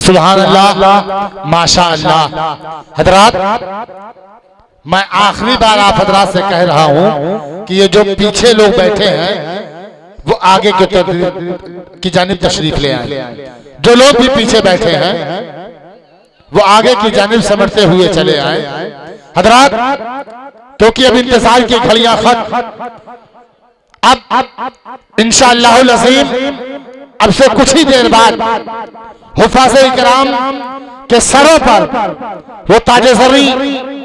सुभान अल्लाह, माशा अल्लाह। हजरात, मैं आखिरी बार आप हजरात से कह रहा हूं कि ये जो पीछे लोग बैठे हैं वो आगे की जानिब तशरीफ ले आए। जो लोग भी पीछे बैठे हैं वो आगे की जानिब समझते हुए चले आए। हजरात, क्योंकि अब इंतजार की घड़ियां खत्म, अब इंशाअल्लाह अज़ीम अब से कुछ ही देर बाद हुफ़ाज़े इकराम के सरों पर वो ताजे ज़र्री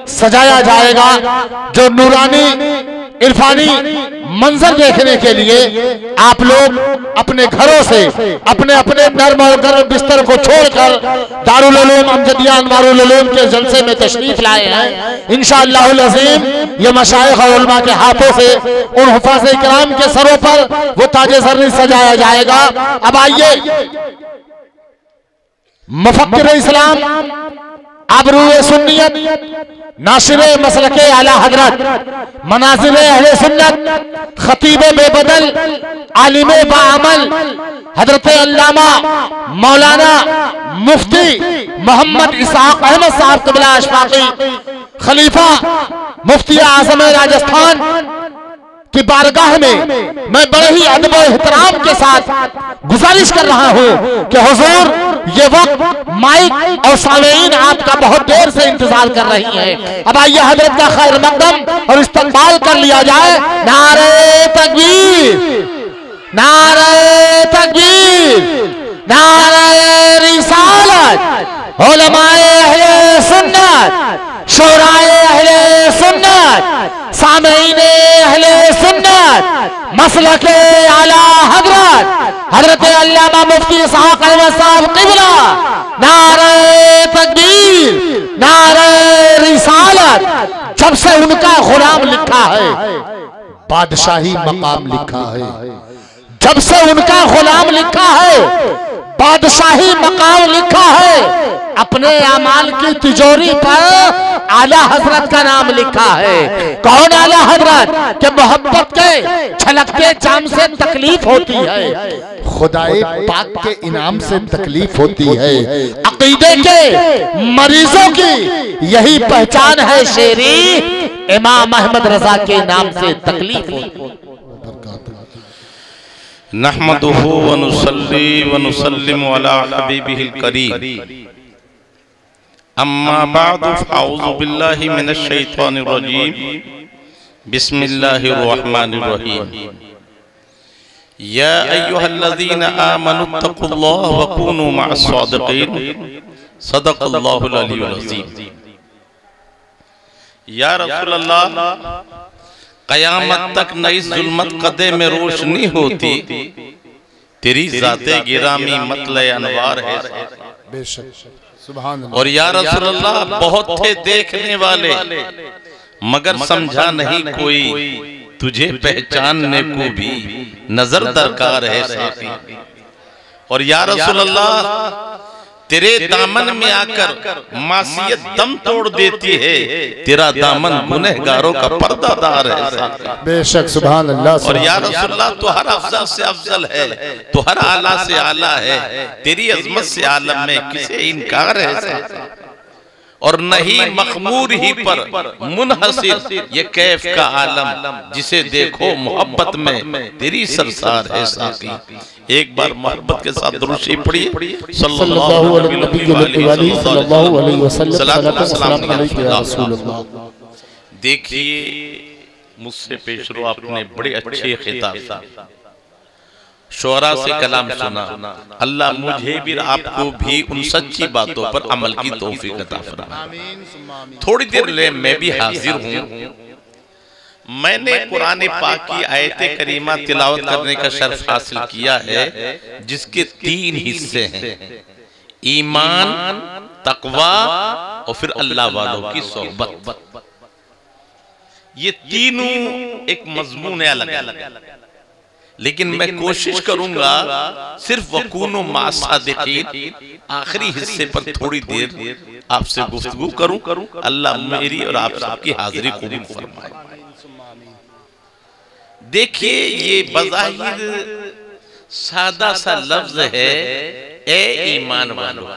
सजाया जाएगा, जो नूरानी इरफानी मंजर देखने के लिए आप लोग अपने घरों से अपने अपने नर्म और गर्म बिस्तर को छोड़कर दारुल उलूम अमजदिया अनवारुल उलूम के जलसे में तशरीफ लाए हैं। इंशाअल्लाह अज़ीम ये मशाइख और उलमा के हाथों से उन हुफ़ाज़े इकराम के सरों पर वो ताजे ज़र्री सजाया जाएगा। अब आइए, मुफक्किर इस्लाम, आबरूए सुन्नियत, नासिरे मसलके आला हजरत, मनाज़िरे अहले सुन्नत, खतीबे बेबदल, आलिमे बाअमल, हजरत अल्लामा मौलाना मुफ्ती मोहम्मद इसहाक अहमद साहब क़िबला अशफाक़ी, खलीफा मुफ्ती आज़म राजस्थान की बारगाह में मैं बड़े ही अदब और एहतराम के साथ गुजारिश कर रहा हूं कि हुजूर ये वक्त माइक और सामीन आपका बहुत देर से इंतजार कर रही हैं। अब आइए हजरत का खैर मकदम और इस्तकबाल कर लिया जाए। नारे तकबीर, नारे तकबीर, नारे रिसालत, उलमाए अहले सुन्नत, शोराए अहले सुन्नत, सामीने अहले सुन्नत, मसलके आला हजरत हजरत अल्लामा मुफ्ती इसहाक अहमद साहब क़िबला, नारे तकबीर, नारे रिसालत। जब से उनका गुलाम लिखा है बादशाही मकाम लिखा है, जब से उनका गुलाम लिखा है बादशाही मकाम लिखा है, अपने अमाल की तिजोरी पर आला हजरत का नाम लिखा है। कौन आला हजरत के मोहब्बत के छलकते जाम से तकलीफ होती है, खुदाए पाक के इनाम से तकलीफ होती है, अकीदे के मरीजों की यही पहचान है शेरी, इमाम अहमद रजा के नाम से तकलीफ होती है। नहमदुहु व नुसल्ली व नुसल्लिमु अला हबीबिहिल करीम, अम्मा बादु फ़अऊज़ु बिल्लाहि मिनश शैतानिर रजीम, बिस्मिल्लाहिर रहमानिर रहीम। या अय्युहल्लज़ीना आमनुत्तक़ुल्लाह व कूनू मअस सादिक़ीन, सदक़ल्लाहुल अलीयुल अज़ीम। या रसूलल्लाह, क़यामत तक नई ज़ुल्मत कदे में रोशनी होती, तेरी ज़ाते गिरामी मतले अनवार है। और या रसूलल्लाह, बहुत थे देखने वाले मगर समझा नहीं कोई, तुझे पहचानने को भी नजर दरकार है साथी। और या रसूलल्लाह, तेरे दामन में आकर मासियत दम तोड़ देती है, तेरा दामन गुनहगारों का पर्दादार है। बेशक, सुभान अल्लाह। और या रसूलल्लाह, तो हर अफजल से अफजल है, तो हर आला से आला है, तेरी अजमत से आलम में किसे इनकार है। और नहीं मखमूर ही पर मुनहसिर ये कैफ का आलम, जिसे देखो मोहब्बत में तेरी सरसार है साकी। एक बार मोहब्बत के साथ दुरूद शरीफ पढ़िए, सल्लल्लाहु अलैहि वसल्लम। देखिए, मुझसे पेशरो आपने बड़े अच्छे खिताब शोरा से कलाम सुना। अल्लाह मुझे भी आपको भी उन सच्ची बातों पर अमल की तौफीक अता फरमाए। थोड़ी देर ले मैं भी हाजिर हूँ। मैंने कुरान पाक की आयत करीमा तिलावत करने का शर्फ हासिल किया है, जिसके 3 हिस्से हैं, ईमान, तकवा और फिर अल्लाह वालों की सोहबत। ये तीनों एक मजमून अलग, लेकिन मैं कोशिश करूंगा सिर्फ वकूनो मासादिकीन आखिरी हिस्से पर थोड़ी देर आपसे गुफ्तगू करूं। अल्लाह मेरी और आप सबकी हाजिरी कबूल फरमाए। देखिए, ये बज़ाहिर सादा सा लफ्ज है, ए ईमान वालों।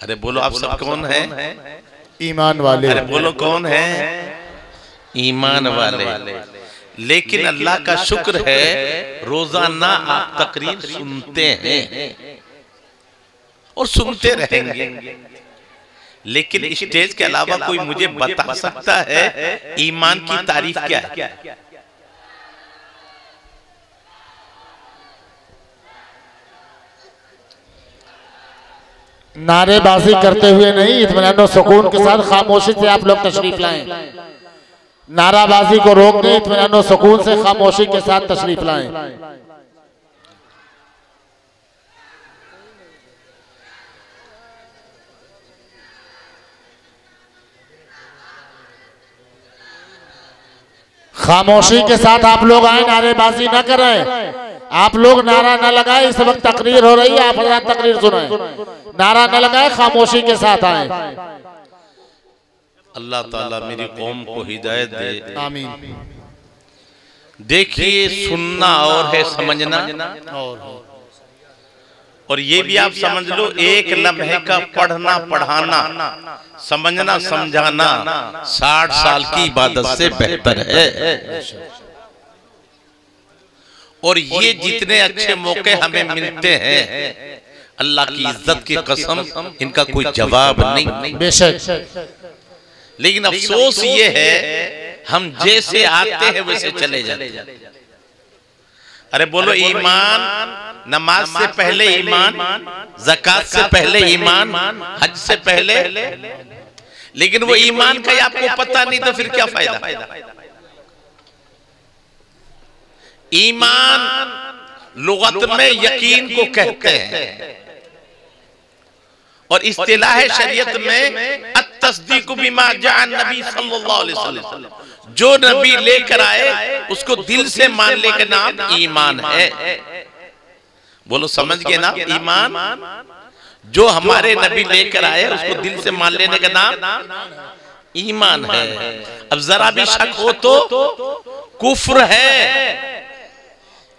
अरे बोलो आप सब कौन है? ईमान वाले। अरे बोलो कौन है? ईमान वाले। लेकिन अल्लाह का शुक्र है रोजाना आप तकरीर सुनते हैं और सुनते रहेंगे, लेकिन स्टेज के अलावा कोई मुझे बता सकता है ईमान की तारीफ क्या है? नारेबाजी करते हुए नहीं, इत्मीनान और सुकून के साथ खामोशी से आप लोग तशरीफ लाएं। नाराबाजी को रोक दें, इत्मीनान और सुकून से खामोशी के साथ तशरीफ लाएं। खामोशी के साथ आप लोग आए, नारेबाजी न करें। आप लोग नारा न लगाए, इस वक्त तकरीर हो रही है, आप हज़रात तकरीर सुनाएं। नारा न लगाए, खामोशी के साथ आए। अल्लाह ताला मेरी कौम को हिदायत दे, आमीन। देखिए सुनना और है समझना, और ये भी आप समझ लो एक लम्हे का पढ़ना पढ़ाना समझना समझाना 60 साल की इबादत से बेहतर है। और ये जितने अच्छे मौके हमें मिलते हैं, अल्लाह की इज्जत की कसम, इनका कोई जवाब नहीं। बेशक। लेकिन अफसोस ये है हम जैसे आते हैं वैसे चले जाते हैं। अरे बोलो ईमान, नमाज से पहले ईमान, ज़कात से पहले ईमान, हज से पहले, लेकिन वो ईमान का आपको पता नहीं तो फिर क्या फायदा? ईमान लुगत में यकीन को कहते हैं और इस्तिलाह शरीयत में अत-तस्दीक़ बिमा जाअ नबी सल्लल्लाहु अलैहि वसल्लम, जो नबी लेकर आए उसको दिल से मानने का नाम ईमान है। बोलो समझ गए ना? ईमान जो हमारे नबी लेकर आए उसको दिल से मान लेने का नाम ईमान है। अब जरा भी शक हो तो कुफ्र है।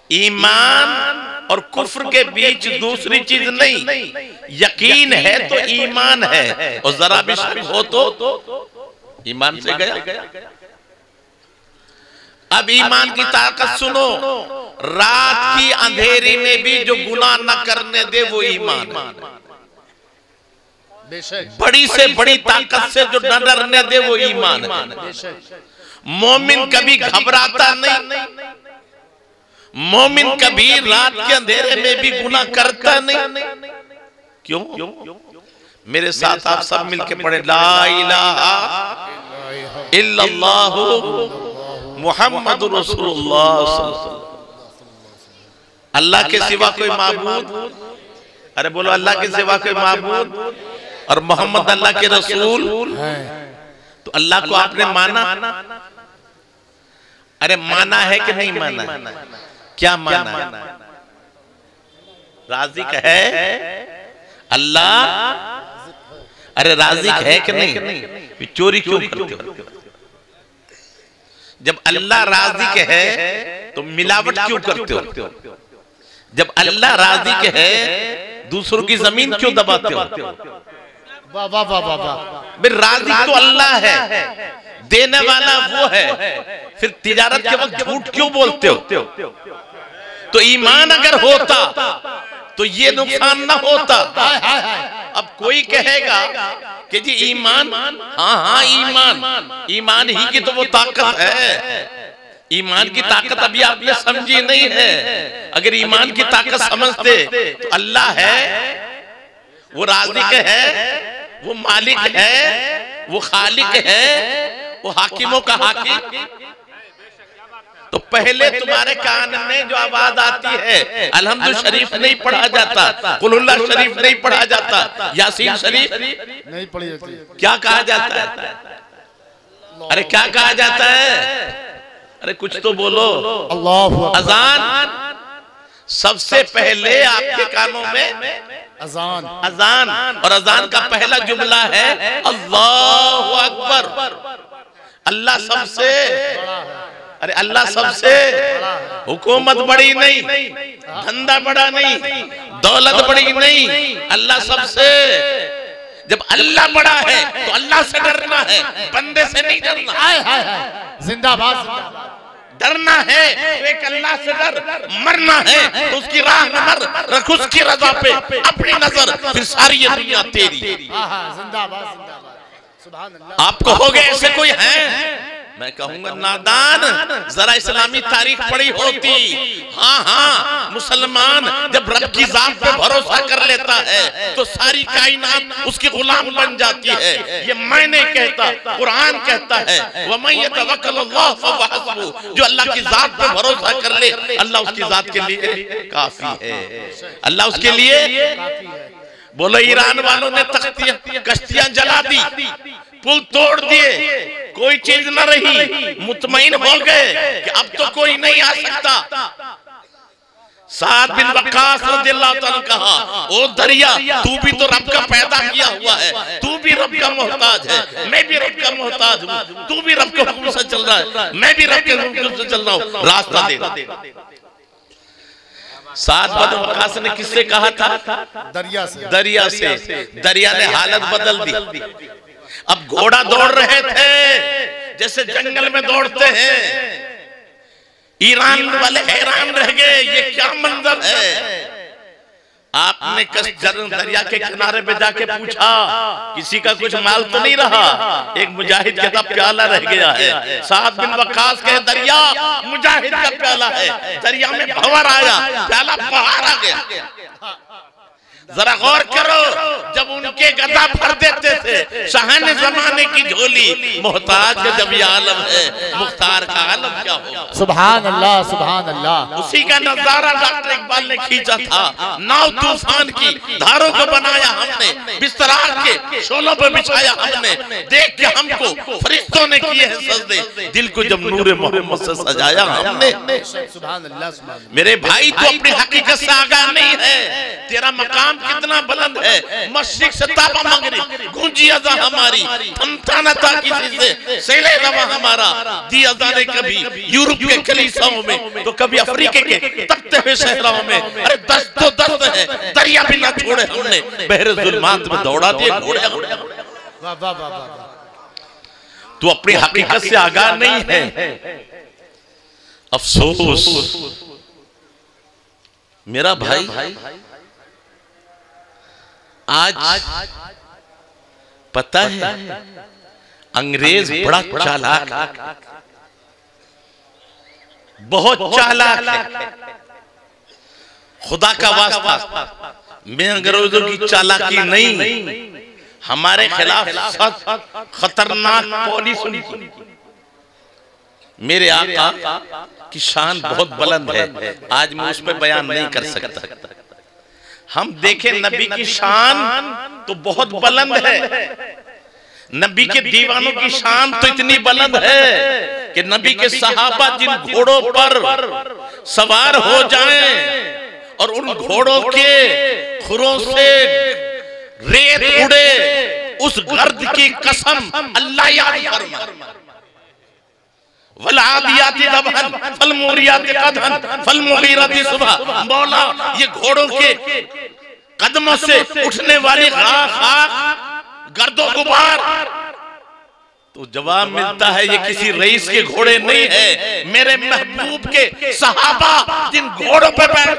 ईमान और कुफ्र के बीच दूसरी चीज नहीं, यकीन है तो ईमान है, और जरा भी शक हो तो ईमान से गया। अब ईमान की ताकत सुनो, रात की अंधेरी में भी जो गुनाह न करने दे वो ईमान है। बड़ी से बड़ी ताकत से जो न डरने दे वो ईमान है। मोमिन कभी घबराता नहीं, मोमिन कभी रात के अंधेरे में भी गुनाह करता नहीं। क्यों? मेरे साथ आप सब मिलके पढ़े, ला इलाहा इल्लल्लाहु मुहम्मदुर रसूलुल्लाह। अल्लाह के सिवा कोई माबूद, अरे बोलो अल्लाह के सिवा कोई माबूद, और मोहम्मद अल्लाह के रसूल। तो अल्लाह को आपने माना? अरे माना है कि नहीं माना? क्या माना? राज़िक है अल्लाह? अरे राज़िक है कि नहीं? चोरी क्यों करते हो? जब अल्लाह राज़िक है तो मिलावट क्यों करते हो? जब अल्लाह राज़िक है दूसरों की जमीन क्यों दबाते हो? राज़िक तो अल्लाह है, देने वाला वो है, फिर तिजारत के वक्त झूठ क्यों बोलते हो? तो ईमान अगर होता तो ये नुकसान ना होता। अब कोई कहेगा कि जी ईमान, हाँ ईमान ही की तो वो ताकत है। ईमान की ताकत अभी आपने समझी नहीं है। अगर ईमान की ताकत समझते तो अल्लाह है, वो राज़िक है, वो मालिक है, वो खालिक है, वो हाकिमों का हाकिम। तो पहले तुम्हारे कान में जो आवाज आती है, अलहम्दु शरीफ नहीं पढ़ा जाता, कुल्हुल्लाह शरीफ नहीं पढ़ा जाता, यासीन शरीफ नहीं पढ़ी जाती, क्या कहा जाता है? अरे क्या कहा जाता है? अरे कुछ तो बोलो। अल्लाह। अजान सबसे पहले आपके कानों में अजान, अजान, और अजान का पहला जुमला है अल्लाहु अकबर। अल्लाह सबसे, अरे अल्लाह सबसे, हुकूमत बड़ी नहीं, धंधा बड़ा नहीं, दौलत बड़ी नहीं, अल्लाह सबसे। जब अल्लाह बड़ा है तो अल्लाह से डरना है, बंदे से नहीं डरना। जिंदाबाद जिंदाबाद। डरना है तो एक अल्लाह से डर, मरना है तो उसकी राह में मर, रख उसकी रजा पे अपनी नजर, फिर सारी ये दुनिया तेरी। जिंदाबाद जिंदाबाद, सुभान अल्लाह। आप कहोगे ऐसे कोई है, मैं कहूंगा नादान, जरा इस्लामी तारीख पढ़ी होती। हाँ हाँ, मुसलमान जब रब की जात पे भरोसा कर लेता है तो सारी कायनात उसकी गुलाम बन जाती है। ये मैं नहीं कहता, कुरान कहता है, वमन यतवक्कलल्लाह फहुव हस्बुह, जो अल्लाह की जात पे भरोसा कर ले अल्लाह उसकी जात के लिए काफी है, अल्लाह उसके लिए काफी है। बोलो ईरान वालों ने कश्तियां जला दी, पुल तोड़ दिए, कोई चीज न रही, मुतमईन हो गए कि अब तो कोई नहीं आ सकता। साद बिन वक्कास रज़ियल्लाहु ताला कहा, ओ दरिया तू भी तो रब का पैदा किया हुआ है, तू भी रब का मोहताज है, मैं भी रब का मोहताज हूँ, तू भी रब के हुक्म से चल रहा है, मैं भी रब के हुक्म से चल रहा हूँ, रास्ता दे। साद बिन वक्कास ने किससे कहा था? दरिया से। दरिया से। दरिया ने हालत बदल दी। अब घोड़ा दौड़ रहे थे जैसे जंगल में दौड़ते हैं। ईरान वाले हैरान रह गए, ये क्या मंजर है। आपने दरिया के किनारे पे जाके पूछा, किसी का कुछ माल तो नहीं रहा? एक मुजाहिद कहता प्याला रह गया है। साद बिन वक्कास कहे दरिया मुजाहिद का प्याला है, दरिया में भंवर आया, प्याला बाहर आ गया। जरा गौर करो, जब उनके गदा भर देते थे शाहन जमाने की झोली, मोहताज का जब ये आलम है, मुख्तार का आलम क्या होगा? सुभान अल्लाह सुभान अल्लाह। उसी का नजारा डॉक्टर इकबाल ने खींचा था। नाव तूफान की धारों को बनाया हमने, बिस्तरा के शोलों पर बिछाया हमने, देख के हमको फरिश्तों ने किए हैं सजदे, दिल को जब नूरे मोहम्मद से सजाया हमने। सुभान अल्लाह। मेरे भाई तो अपनी हकीकत से आगाह नहीं है, तेरा मकाम कितना बुलंद है। मशरिक से ताबा मगरिब गूंजी अज़ा हमारी, थमता न था किसी से सेले रवा हमारा। दी अज़ा ने कभी यूरोप के कलीसियाओं में तो कभी अफ्रीका के तपते हुए शहरों में। अरे दस्त तो दस्त है, दरिया भी ना छोड़े हमने, बहरे जुल्मात में दौड़ा दिए घोड़े। वाह वाह वाह वाह। तू अपनी हकीकत से आगाह नहीं है, अफसोस। मेरा भाई आज पता है अंग्रेज बड़ा चालाक है, बहुत चालाक है। खुदा का वास्ता, मैं अंग्रेजों की चालाकी नहीं, हमारे खिलाफ खतरनाक पॉलिसी। मेरे आका की शान बहुत बुलंद है, आज मैं उस पर बयान नहीं कर सकता। हम देखें नबी की शान तो बहुत बुलंद है, नबी के दीवानों की शान तो इतनी बुलंद है कि नबी के सहाबा जिन घोड़ों पर सवार हो जाएं और उन घोड़ों के खुरों से रेत उड़े, उस गर्द की कसम अल्लाह याद फरमा। वलादियाति दबहन फलमुरियाति कदहन फलमुगीराति सुबह। मौला ये घोड़ों के कदमों से उठने वाली गर्दो गुबार, तो जवाब मिलता है ये किसी रईस के घोड़े नहीं है, मेरे महबूब के सहाबा जिन घोड़ों पर बैठ,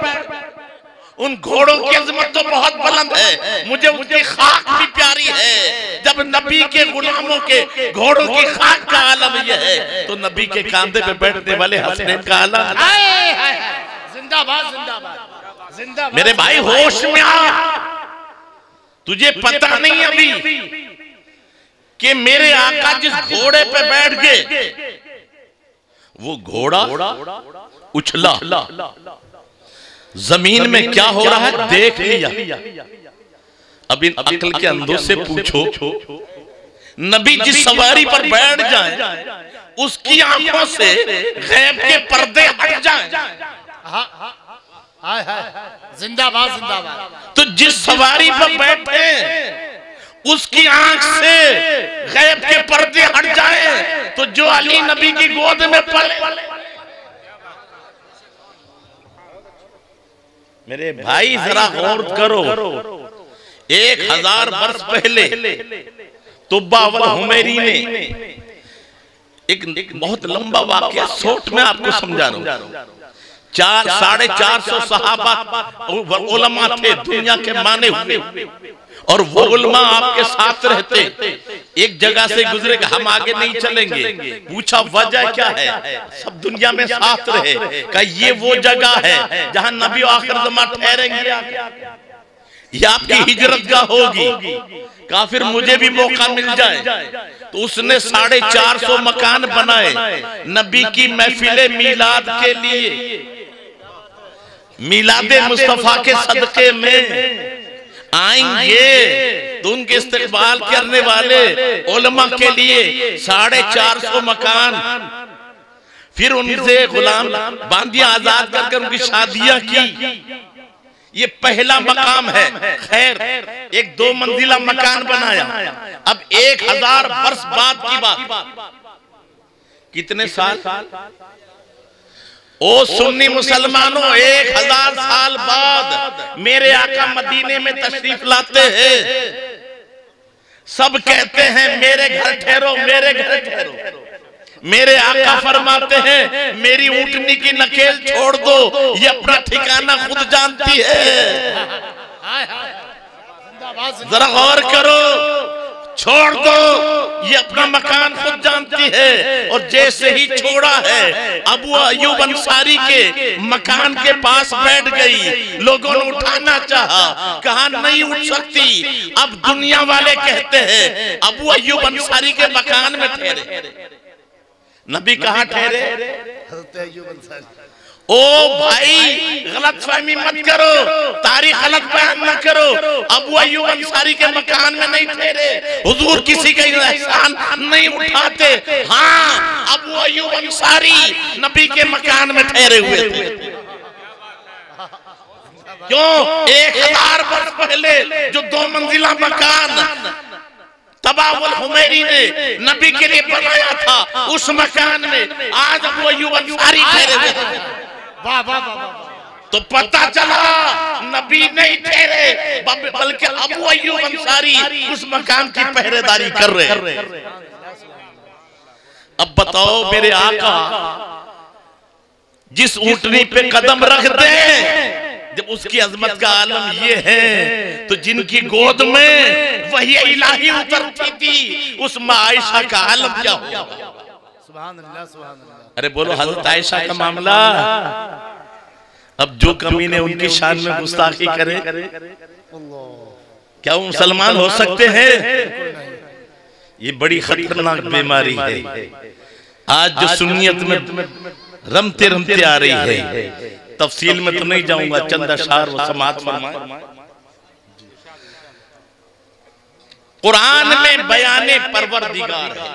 उन घोड़ों की अजमत तो बहुत बुलंद है, मुझे उनकी खाक भी प्यारी है। जब नबी के गुलामों के घोड़ों की खाक का आलम यह है, तो नबी के कांधे पे बैठने वाले हसनैन का आलम। जिंदाबाद जिंदाबाद जिंदाबाद। मेरे भाई होश में आ, तुझे पता नहीं अभी कि मेरे आका जिस घोड़े पे बैठ गए वो घोड़ा उछला, जमीन में क्या हो रहा है देख लिया। अब इन अक्ल के अंधों से पूछो, नबी जिस सवारी पर बैठ जाए उसकी आंखों से गैब के पर्दे हट जाएं। जिंदाबाद जिंदाबाद। तो जिस सवारी पर बैठे उसकी आंख से गैब के पर्दे हट जाएं, तो जो अली नबी की गोद में पले। मेरे भाई जरा गौर करो, 1000 वर्ष पहले तुब्बा वल हुमैरी ने एक बहुत लंबा वाकया शॉर्ट में आपको समझा रहा हूं। 450 सहाबा उलमा थे दुनिया के माने हुए, और वो उलमा आपके साथ रहते। एक जगह से गुजरे कि हम आगे नहीं चलेंगे, पूछा वजह क्या है, सब दुनिया में साथ रहे। कहा ये वो जगह है जहां नबी आखिर ज़मा ठहरेंगे, ये आपकी हिजरत गाह होगी। कहा फिर मुझे भी मौका मिल जाए। तो उसने 450 मकान बनाए नबी की महफिले मीलाद के लिए, मीलादे मुस्तफा के सदके में आएंगे तो उनके इस्तकबाल करने वाले उलमा के लिए 450 मकान, फिर उनसे गुलाम बांदियां आजाद करके उनकी शादियां की। ये पहला मकाम है। खैर, एक 2 मंजिला मकान बनाया। अब 1000 वर्ष बाद की बात, कितने साल? ओ सुन्नी मुसलमानों, 1000 साल बाद मेरे आका मदीने में तशरीफ लाते हैं। सब कहते हैं मेरे घर ठहरो, मेरे घर ठहरो। मेरे आका फरमाते हैं मेरी ऊँटनी की नकेल छोड़ दो, ये अपना ठिकाना खुद जानती है। जरा गौर करो, छोड़ दो, ये अपना मकान खुद जानती है। और जैसे ही छोड़ा है, अबू अय्यूब अंसारी के मकान के पास बैठ गई। लोगों ने उठाना चाहा, कहा नहीं उठ सकती। अब दुनिया वाले कहते हैं अबू अय्यूब अंसारी के मकान में ठहरे। नबी कहाँ ठहरे? हज़रत अय्यूब अंसारी। ओ भाई, गलत फहमी मत करो, तारीख गलत बयान न करो। अबू अय्यूब अंसारी के मकान में नहीं ठहरे, हुजूर किसी का एहसान नहीं उठाते। हाँ, अबू अय्यूब अंसारी नबी के मकान में ठहरे हुए थे। क्यों? 1000 वर्ष पहले जो 2 मंजिला मकान तुब्बा वल हुमैरी ने नबी के लिए बनाया था, उस मकान में आज अबू अय्यूब अंसारी ठहरे हुए थे। वाह वाह वाह। तो पता चला नबी नहीं ठहरे, बल्कि अबू अय्यूब अंसारी उस मकान की पहरेदारी कर रहे। अब बताओ मेरे आका जिस ऊंटनी पे कदम रखते हैं, जब उसकी अजमत का आलम ये है, तो जिनकी गोद में वही इलाही उतरती थी, उस माँ आयशा का आलम क्या होगा? सुभान अल्लाह, सुभान अल्लाह। अरे बोलो हजरत आयशा का मामला। अब जो कमीने उनकी शान में गुस्ताखी करे, क्या वो मुसलमान हो सकते हैं? ये बड़ी खतरनाक बीमारी है आज जो सुन्नियत में रमते रमते आ रही है। तफसील में तो नहीं जाऊंगा, चंद अशार व समात फरमाए। कुरान में बयाने परवरदिगार है,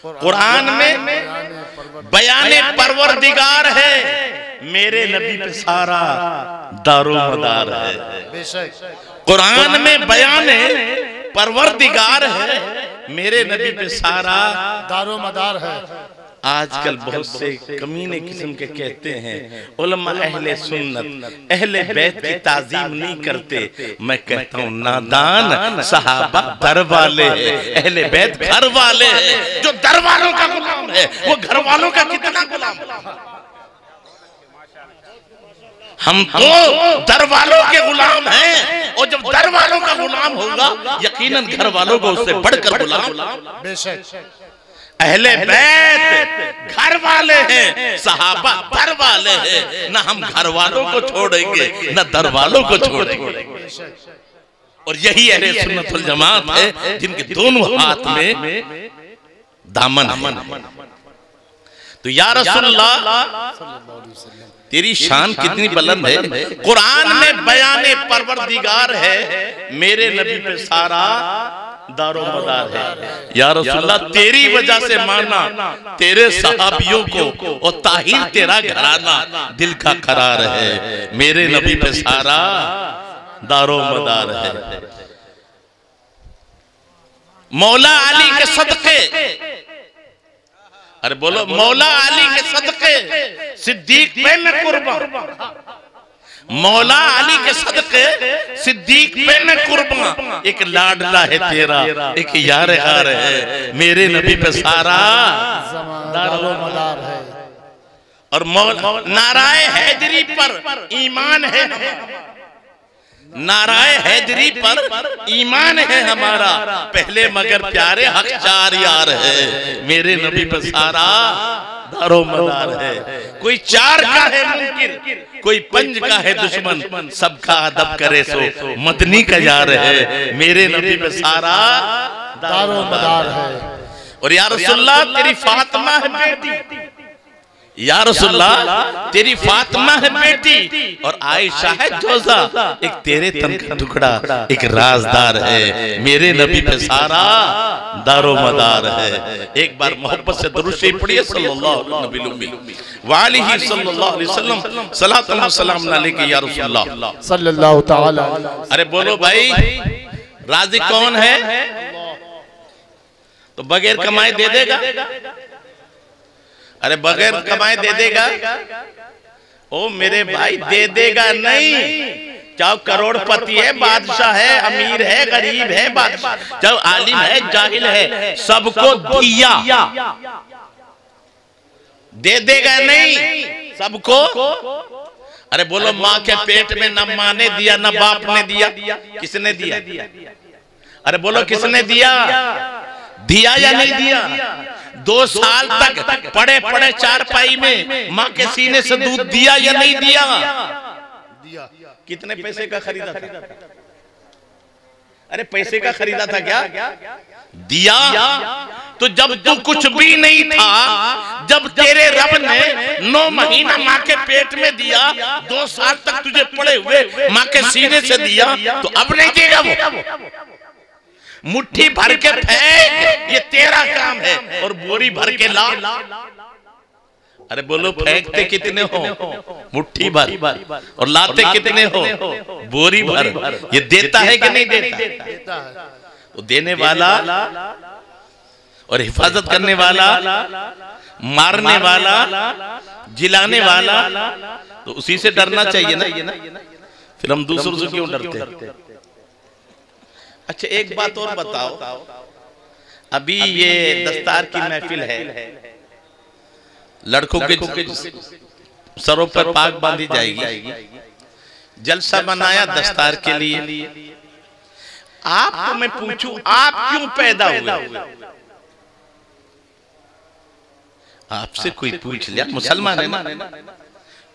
कुरान में बयाने परवरदिगार है, मेरे नबी पे सारा दारोमदार है। कुरान में बयाने परवरदिगार है, मेरे नबी पे सारा दारोमदार है। आजकल बहुत से कमीने किस्म के कहते हैं उलमा अहले सुन्नत अहले बैत की ताजीम नहीं करते। मैं कहता हूँ नादान, सहाबा दर वाले हैं, अहले बैत घर वाले हैं। जो दर वालों का गुलाम है वो घर वालों का कितना गुलाम है? हम तो दर वालों के गुलाम हैं, और जब दर वालों का गुलाम होगा यकीनन घर वालों को उससे बढ़कर गुलाम। बेशक अहले बैत घर वाले हैं, सहाबा दर वाले हैं। ना हम घर वालों को छोड़ेंगे ना दर वालों को छोड़ेंगे। और यही अहले सुन्नत वल जमात है जिनके दोनों हाथ में दामन है। तो या रसूलल्लाह तेरी शान कितनी बुलंद है। कुरान में बयाने परवरदिगार है, मेरे नबी पे सारा दारोमदार है। या रसूलल्लाह तेरी वजह से माना तेरे सहाबियों को, और ताहिर तेरा घराना दिल का करार है, मेरे नबी पे सारा दारोमदार है। मौला अली के सदके, अरे बोलो मौला अली के सदके सिद्दीक पे मैं कुर्बान। मौला अली के सदके सिद्दीक पे न कुर्बान, एक लाडला है तेरा, एक यार हार है, मेरे नबी पे सारा दारो मदार है। और नाराए हैदरी पर ईमान है, नाराए हैदरी पर ईमान है हमारा, पहले मगर प्यारे हक चार यार है, मेरे नबी पे सारा दारो मदार है। कोई चार का है मुनकिर, कोई पंज का है दुश्मन, सबका अदब करे सो मदनी का यार है, मेरे नबी पे सारा दारो मदार है। और या रसूलल्लाह तेरी फातिमा है बेटी, या रसूलल्लाह तेरी फातिमा है बेटी, और आयशा है जोजा, एक तेरे तन का टुकड़ा, एक राजदार है, मेरे नबी पे सारा दारो मदार है। एक बार मोहब्बत से दुरूद शरीफ पढ़िए सल्लल्लाहु अलैहि वसल्लम, सलात व सलाम अलैहि या रसूलल्लाह सल्लल्लाहु तआला। अरे बोलो भाई, राज़ी कौन है? तो बगैर कमाए दे देगा? अरे बगैर कमाए दे देगा? ओ मेरे भाई दे देगा नहीं, चाहे करोड़पति है, बादशाह है, अमीर है, गरीब है, चाहे आलिम है, जाहिल है, सबको दिया, दे देगा नहीं सबको। अरे बोलो, माँ के पेट में न माँ ने दिया न बाप ने दिया, किसने दिया? अरे बोलो किसने दिया? दिया या नहीं दिया? 2 साल तक पड़े पड़े चारपाई में माँ के सीने से दूध दिया या नहीं दिया? दिया। कितने पैसे का खरीदा था? अरे पैसे का खरीदा था क्या? दिया। तो जब तू कुछ भी नहीं था, जब तेरे रब ने 9 महीना माँ के पेट में दिया, 2 साल तक तुझे पड़े हुए माँ के सीने से दिया, तो अब नहीं देगा वो? मुट्ठी भर के फेंक, ये तेरा काम है, और बोरी भर के ला। अरे बोलो, फेंकते कितने हो? मुट्ठी भर, और लाते कितने हो? बोरी भर। ये देता है कि नहीं देता? तो देने वाला और हिफाजत करने वाला, मारने वाला, जिलाने वाला, तो उसी से डरना चाहिए ना। फिर हम दूसरों से क्यों डरते? अच्छा एक बात और बताओ, अभी ये दस्तार की महफिल है, लड़कों के सरों पर पाग बांधी जाएगी, जलसा बनाया दस्तार के लिए। आपको मैं पूछूं, आप क्यों पैदा हुए? आपसे कोई पूछ लिया, मुसलमान है ना,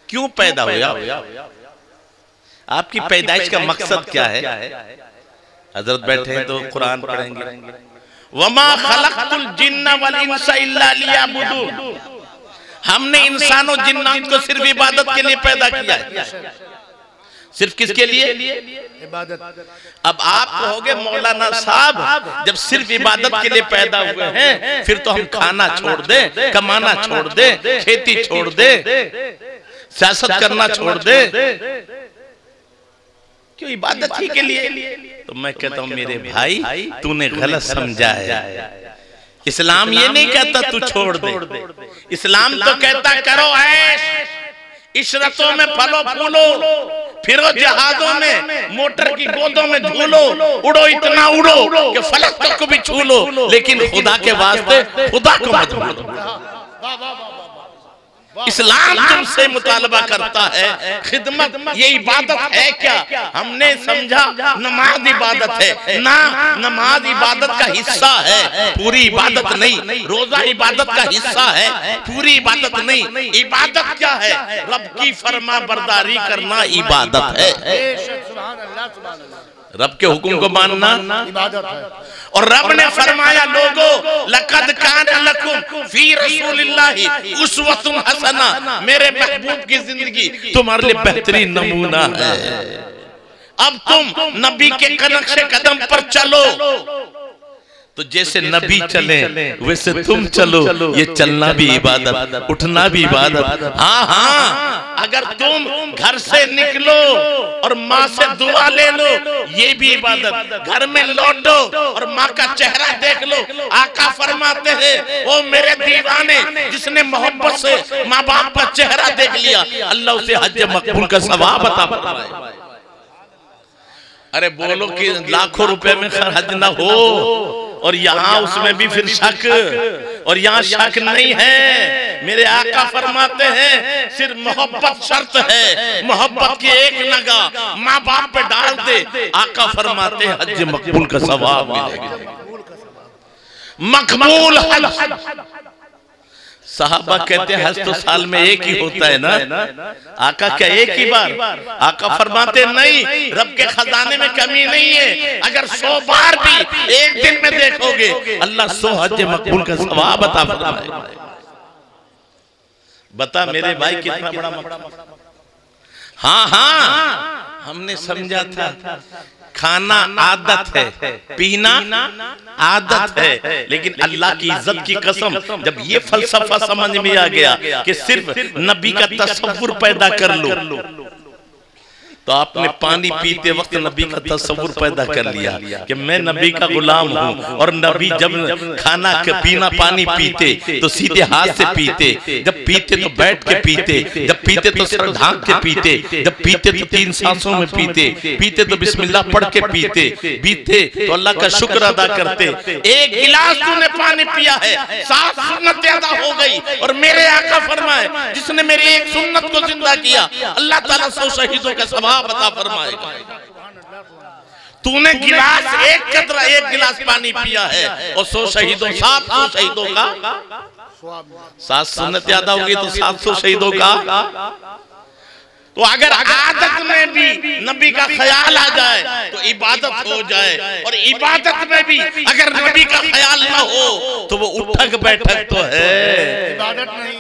क्यों पैदा हुआ? आपकी पैदाइश का मकसद क्या है? हजरत बैठे हैं तो कुरान पढ़ेंगे, वमा खलक़तुल जिन्ना वल इंसा इल्ला लियअबुदून, हमने इंसानों जिन्नात को सिर्फ इबादत के लिए पैदा किया है। सिर्फ किसके लिए? इबादत। अब आप कहोगे मौलाना साहब, जब सिर्फ इबादत के लिए पैदा हुए हैं, फिर तो हम खाना छोड़ दें, कमाना छोड़ दें, खेती छोड़ दें, सियासत करना छोड़ दें, क्यों? इबादत ही के लिए। तो मैं कहता हूं मेरे भाई, तूने गलत समझा है। इस्लाम ये नहीं कहता तू छोड़ दे, इस्लाम तो कहता करो ऐश, इशरतों में फलो फूलो, फिरो जहाजों में, मोटर की गोदों में झूलो, उड़ो इतना उड़ो कि फलक तक को भी छू लो, लेकिन खुदा के वास्ते खुदा को मत भूलो। इस्लाम तुमसे मुतालबा करता है खिदमत, ये इबादत है क्या? हमने समझा नमाज इबादत है ना, नमाज इबादत का हिस्सा है, पूरी इबादत नहीं। रोजा इबादत का हिस्सा है, पूरी इबादत नहीं। इबादत क्या है? रब की फरमा बरदारी करना इबादत है, रब के हुक्म को मानना इबादत है। और रब ने फरमाया, लोगों लक़द काना लकुम फी रसूलिल्लाहि उस्वतुन हसना, मेरे महबूब की जिंदगी तुम्हारे लिए बेहतरीन नमूना है। अब तुम नबी के नक्शे कदम पर चलो, तो जैसे नबी चले वैसे तुम चलो, ये चलना भी इबादत, उठना भी इबादत। हाँ हाँ, अगर तुम घर से निकलो और माँ से दुआ ले लो, ये भी इबादत। घर में लौटो और माँ का चेहरा देख लो। आका फरमाते हैं, ओ मेरे दीवाने, जिसने मोहब्बत से माँ बाप का चेहरा देख लिया, अल्लाह उसे हज मकबूल का सवाब अता फरमाए। अरे बोलो कि लाखों रुपए में हज ना हो, और यहाँ उसमें भी फिर शक, और यहाँ शक नहीं है। मेरे आका फरमाते हैं सिर्फ मोहब्बत शर्त है, मोहब्बत की एक नगा माँ बाप पे डाल दे, आका फरमाते हैं हज मकबूल का सवाब मिलेगा। मकबूल हज। साहबा कहते हैं हज तो साल में एक ही होता है ना, आका क्या एक ही बार? आका फरमाते नहीं, रब के खजाने में कमी नहीं है। अगर 100 बार भी एक दिन में देखोगे, अल्लाह 100 हज मकबूल का सवाब अता फरमाएगा। बता मेरे भाई कितना बड़ा मकबूल। हाँ हाँ, हमने समझा था खाना आदत है, पीना आदत है, लेकिन अल्लाह की इज्जत की कसम, जब ये फलसफा समझ में आ गया कि सिर्फ नबी का तसव्वुर पैदा कर लो, तो आपने पानी पीते वक्त नबी का तसव्वुर पैदा कर लिया कि मैं नबी का गुलाम हूँ। और नबी जब खाना पीना पानी पीते तो सीधे हाथ से पीते, जब पीते तो बैठ के पीते, जब पीते तो सर ढांक के पीते, जब पीते तो 3 सांसों में पीते, पीते तो बिस्मिल्लाह पढ़ के पीते तो अल्लाह का शुक्र अदा करते। एक गिलास तूने पानी पिया है, 7 सुन्नत अदा हो गई। और मेरे आका फरमाए, जिसने मेरी एक सुन्नत को जिंदा किया, अल्लाह ताला 100 शहीदों का सवाब बता फरमाएगा। तूने गिलास एक कतरा, एक गिलास पानी पिया है, और 100 शहीदों, 700 शहीदों का 7 सुन्नत अदा होगी तो 700 शहीदों का। तो अगर आदत में भी नबी का ख्याल आ जाए तो इबादत हो जाए, और इबादत में भी अगर नबी का ख्याल ना हो तो वो उठक बैठक तो है,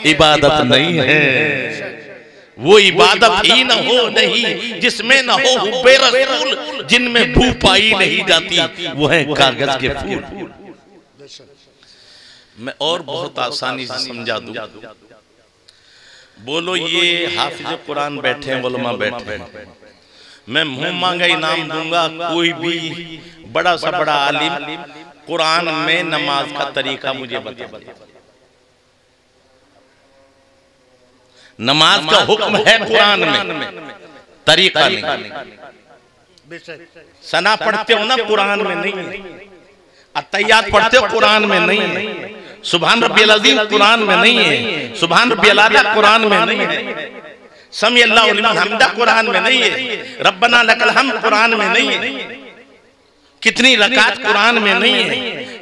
इबादत नहीं है। वो इबादत ही न हो नहीं जिसमें न हो हुब्बे रसूल, जिनमें भू पाई नहीं जाती, वो है कागज के फूल। मैं और बहुत आसानी से समझा दूं। बोलो ये हाफिज कुरान बैठे हैं, उलमा बैठे हैं, मैं मुंह मांगा इनाम दूंगा। कोई भी बड़ा सा बड़ा आलिम कुरान में नमाज का तरीका मुझे बता। नमाज का हुक्म है कुरान में, तरीका नहीं। सना पढ़ते हो ना कुरान में नहीं है, अत्तहियात पढ़ते हो कुरान में नहीं है, सुभान रब्बियल अज़ीम कुरान में नहीं है, सुभान रब्बियल आला कुरान में नहीं है, समी अल्लाहु लिमन हम्दा कुरान में नहीं है, रब्बना लकल हम्द कुरान में नहीं है, कितनी रकात कुरान में नहीं है,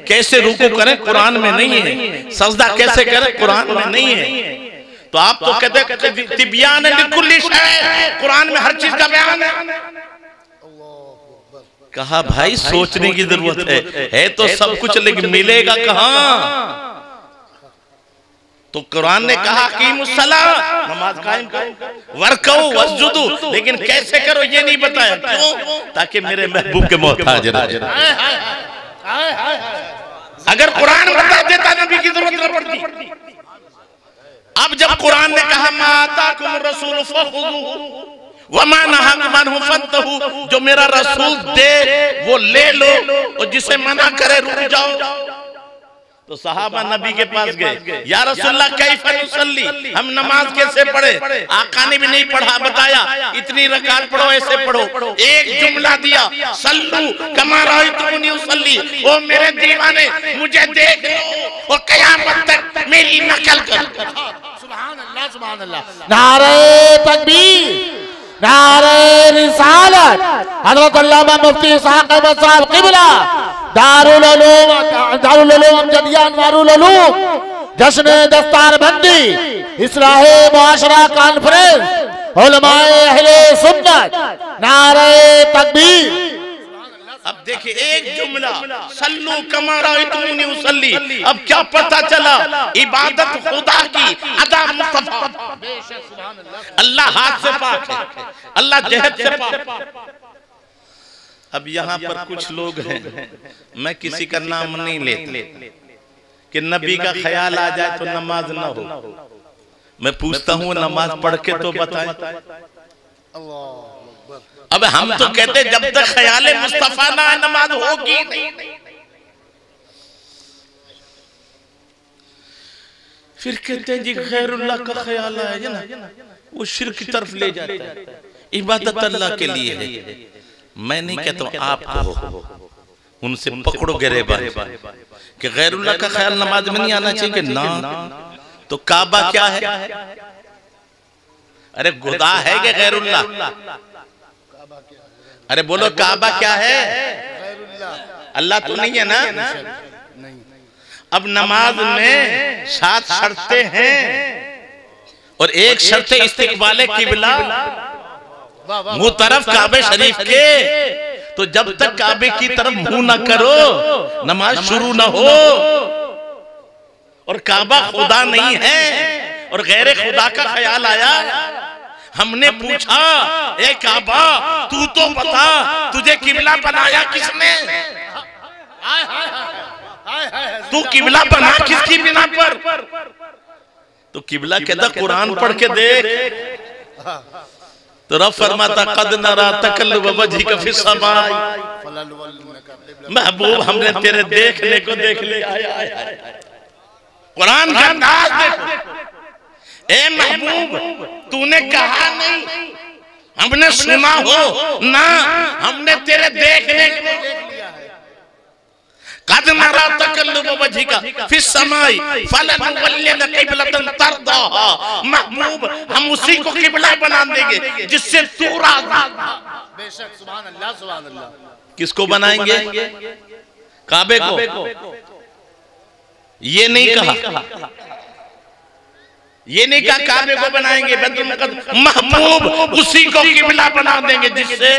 कैसे रुकू करें कुरान में नहीं है, सजदा कैसे करें कुरान में नहीं है। तो आप तो कहते हैं तिबियान लिकुल्ली शै, कुरान में हर चीज का बयान है। कहा भाई सोचने की जरूरत है तो सब कुछ, लेकिन मिलेगा कहाँ? तो कुरान ने कहा कि मुसल्ला, नमाज कायम करो, वर्कऊ वस्जुदू, लेकिन कैसे करो ये नहीं बताया। क्यों? ताकि मेरे महबूब के मोहताज रहे। अगर कुरान बता देता नबी की जरूरत न पड़ती। अब जब कुरान ने कहा माताकुम रसूल फखुदूहु व मा नहाकुम अन्हु फंतहु, जो मेरा रसूल दे वो ले लो, और जिसे मना करे रुक जाओ। तो सहाबा नबी के पास गए, या रसूलल्लाह कैफा नुसल्ली, हम नमाज कैसे पढ़े? आका ने भी नहीं पढ़ा, बताया इतनी रकात पढ़ो, ऐसे पढ़ो। एक जुमला दिया, सल्लू कमा रअयतुमुनी उसल्ली, ओ मेरे दीवाने मुझे देख लो और कयामत तक मेरी नकल करो। सुभान अल्लाह, सुभान अल्लाह। नारे तकबीर, नारे रिसालत। हज़रत अल्लामा मुफ्ती इस्हाक़ अहमद साहब क़िबला दारुल उलूम जदिया अनवारुल उलूम, जश्न दस्तारबंदी, इस्लाहे मुआशरा कॉन्फ्रेंस, उलमाए अहले सुन्नत, नारे तकबीर। अब देखिए एक जुमला, सल्लू कमा रअयतुमुनी उसल्ली। अब क्या पता चला? इबादत खुदा की, अदा मुस्तफा। अल्लाह हाथ से पाक है, अल्लाह जहद से पाक। अब यहाँ पर कुछ लोग हैं, मैं किसी का नाम नहीं लेते, कि नबी का ख्याल आ जाए तो नमाज ना हो। मैं पूछता हूँ नमाज पढ़ के तो बताएं। अब हम तो कहते जब तक ख्याल मुस्तफा ना आए नमाज होगी नहीं। फिर कहते हैं जी गैरुल्लाह का ख्याल आया ना, वो शिर्क की तरफ ले जाता है, इबादत अल्लाह के लिए है। मैं नहीं कहता हूँ, आप कहो, उनसे पकड़ो गिरेबान कि गैरुल्लाह का ख्याल नमाज में नहीं आना चाहिए। कि ना, तो काबा क्या है? अरे खुदा है कि गैरुल्लाह? अरे बोलो काबा क्या है? अल्लाह तो नहीं है ना। अब नमाज में 7 शर्तें हैं और एक शर्त इस्तिकबाले किबला, मुंह तरफ काबे शरीफ के। तो जब तक काबे की तरफ मुंह ना करो नमाज शुरू ना हो। और काबा खुदा नहीं है और गैर खुदा का ख्याल आया। हमने पूछा, ए काबा तू तो बता, तुझे किबला बनाया किसने? तू किबला बना किसकी बिना पर? तो किबला कहता कुरान पढ़ के देख। तो रब फरमाता कद नरा तकल्लुब वजहिका फिस समाई। महबूब हमने तेरे देखने को देख लिया। कुरान का अंदाज देखो। ए महबूब तूने कहा नहीं, हमने सुना हो ना, हमने तेरे देखने को देख लिया है। कद नरा तकल्लुब वजहिका फिस समाई फलनुवल्लियनका क़िबलतन तरदाहा। महबूब हम उसी को किबला बना देंगे जिससे तू राज़ी। बेशक, सुभान अल्लाह, सुभान अल्लाह। किसको बनाएंगे? काबे को। ये नहीं कहा, ये नहीं कहा काबे को बनाएंगे, बैतुल मुक़द्दस। महबूब उसी को किबला बना देंगे जिससे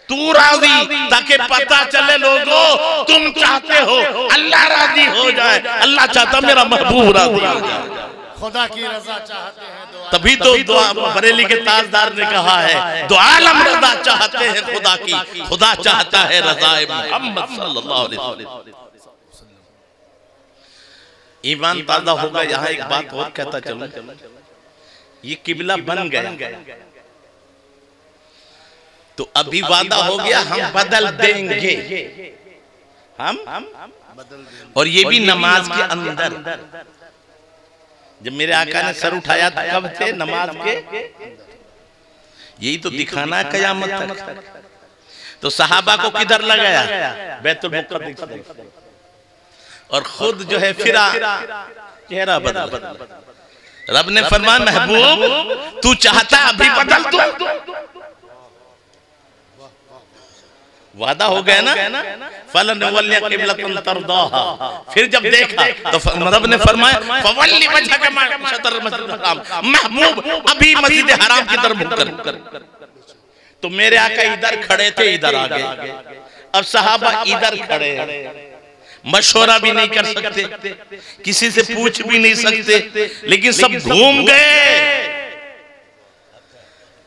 तू राजी, ताकि पता चले लोगों तुम चाहते हो अल्लाह राजी हो जाए। अल्लाह चाहता मेरा महबूब राजी हो जाए, खुदा की रजा चाहते हैं। तभी तो दुआ बरेली के ताजदार ने कहा है, दो आलम रजा चाहते हैं खुदा की, खुदा चाहता है रज़ाए मोहम्मद सल्लल्लाहु अलैहि वसल्लम। ईमान ताज़ा होगा। यहाँ एक बात और कहता चलूं, ये किबला बन गया तो अभी वादा हो गया हम बदल देंगे, हम और ये भी नमाज के अंदर। जब मेरे आका ने सर उठाया था कब थे? नमाज के। यही तो दिखाना है कयामत तक। तो सहाबा को किधर लगाया? बैतुल मुक़द्दस। और खुद जो है फिरा, चेहरा बदल। रब ने फरमाया महबूब तू चाहता अभी बदल दो। वादा हो गया ना। फलनुवल्लियनका क़िबलतन तरदाहा। फिर जब देखा तो रब ने फरमाया फवल्ली वजहका शतर मस्जिदिल हराम। महबूब अभी मस्जिद हराम की तरफ मुख कर। तो मेरे आका इधर खड़े थे, इधर आ गए। अब सहाबा इधर खड़े हैं, मशवरा भी नहीं कर सकते, किसी से पूछ भी नहीं सकते, लेकिन सब घूम गए।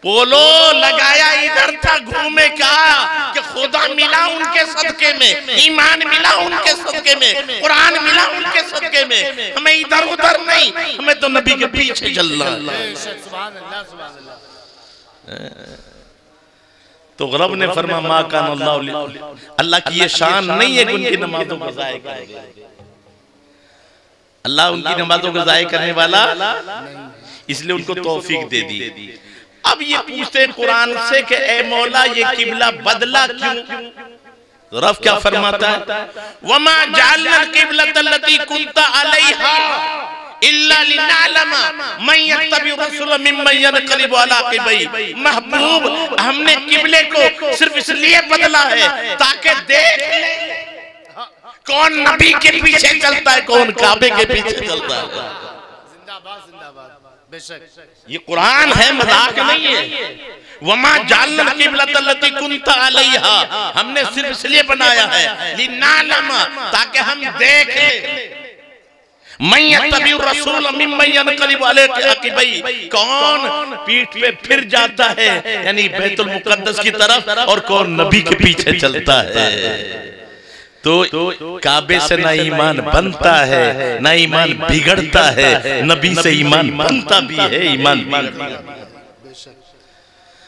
पोलो लगाया इधर था, घूमे कहा कि खुदा मिला उनके सदके में, ईमान मिला उनके सदके में, कुरान मिला उनके सदके में, हमें इधर उधर नहीं, हमें तो नबी के पीछे चलना। तो रब ने फरमा मा कान अल्लाह की ये शान नहीं है कि उनकी नमाजों को ज़ाया करे। अल्लाह उनकी नमाजों को ज़ाया करने वाला, इसलिए उनको तौफीक दे दी। अब ये पूछते हैं कुरान से कि ए मौला ये किबला बदला क्यों? रब क्या फरमाता है? वमा जअलना क़िबलतल्लती कुन्ता अलैहा इल्ला लिनअलमा मन यत्तबि रसूल मिम्मन यनक़लिबु अला अक़बैहि। महबूब हमने किबले को सिर्फ इसलिए बदला है ताकि देख ले कौन नबी के पीछे चलता है, कौन काबे के पीछे चलता है। जिंदाबाद, जिंदाबाद। बेशक ये कुरान है, मजाक नहीं है। वमा जअलना क़िबलतल्लती कुन्ता अलैहा, हमने सिर्फ इसलिए बनाया है लिनअलमा, ताकि हम देख ले कौन पीठ पे फिर जाता है यानी बैतुल मुकद्दस की तरफ, और कौन नबी के पीछे चलता है। तो काबे से ना ईमान बनता है ना ईमान बिगड़ता है, नबी से ईमान बनता भी है, ईमान बिगड़ता है।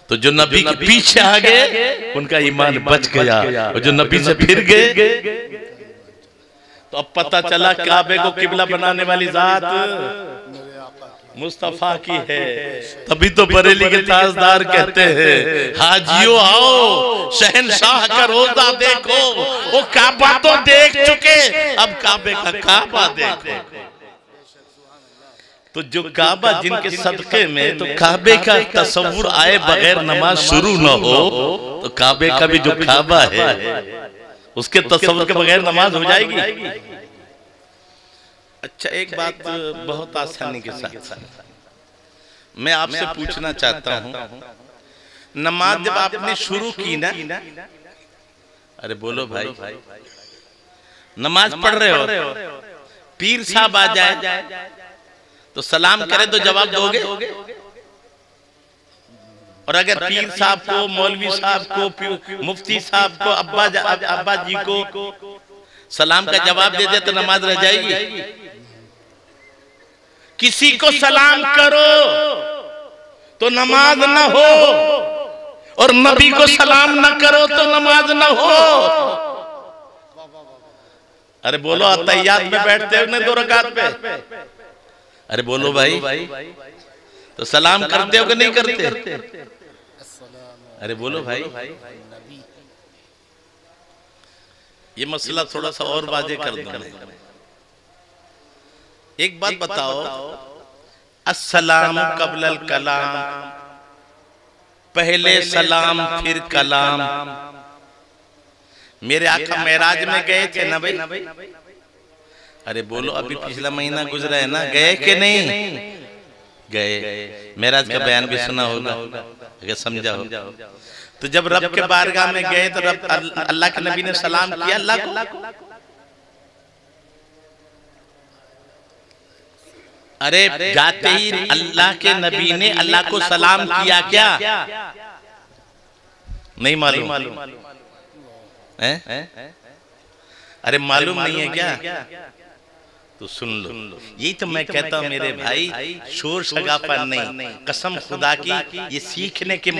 तो जो नबी के पीछे आ गए उनका ईमान बच गया, और जो नबी से फिर गए तो अब पता चला काबे को किबला बनाने वाली जात मुस्तफा की है। तभी तो बरेली के ताजदार कहते हैं हाजियो आओ शहनशाह का रोजा देखो, वो काबा तो देख चुके अब काबे का काबा देखो। तो जो काबा जिनके सदके में तो काबे का तस्वुर आए बगैर नमाज शुरू न हो, तो काबे का भी जो काबा है उसके तस्वुर के बगैर नमाज हो जाएगी। अच्छा, एक बात बहुत आसानी के साथ मैं आपसे पूछना चाहता हूं, नमाज जब आपने शुरू की ना, अरे बोलो भाई, नमाज पढ़ रहे हो, पीर साहब आ जाए तो सलाम करे तो जवाब दोगे? और अगर पीर साहब को, मौलवी साहब को, मुफ्ती साहब को, अब्बा जी को सलाम का जवाब दे दे तो नमाज रह जाएगी? किसी को सलाम करो तो नमाज ना हो, और नबी को सलाम ना करो तो नमाज ना हो। अरे बोलो, अत्तहियात में बैठते हो दो रकात पे, अरे बोलो भाई, तो सलाम करते हो कि नहीं करते? अरे बोलो भाई, ये मसला थोड़ा सा और वाजे कर दूं। एक बात बताओ, अस्सलाम कबलल कलाम, पहले सलाम फिर कलाम। मेरे आका मेराज में गए थे ना भाई? अरे बोलो, अभी पिछला महीना गुजरा है ना, गए कि नहीं गए? मेराज का बयान भी सुना होगा, अगर समझा हो। तो जब रब के बारगाह में गए तो रब अल्लाह के नबी ने सलाम किया अल्लाह को। अरे जाते ही अल्लाह के नबी ने अल्लाह को सलाम किया क्या? नहीं मालूम है? अरे मालूम नहीं है क्या? तो सुन लो, यही तो मैं कहता हूँ मेरे भाई, शोर शगाफा नहीं, कसम खुदा की ये सीखने के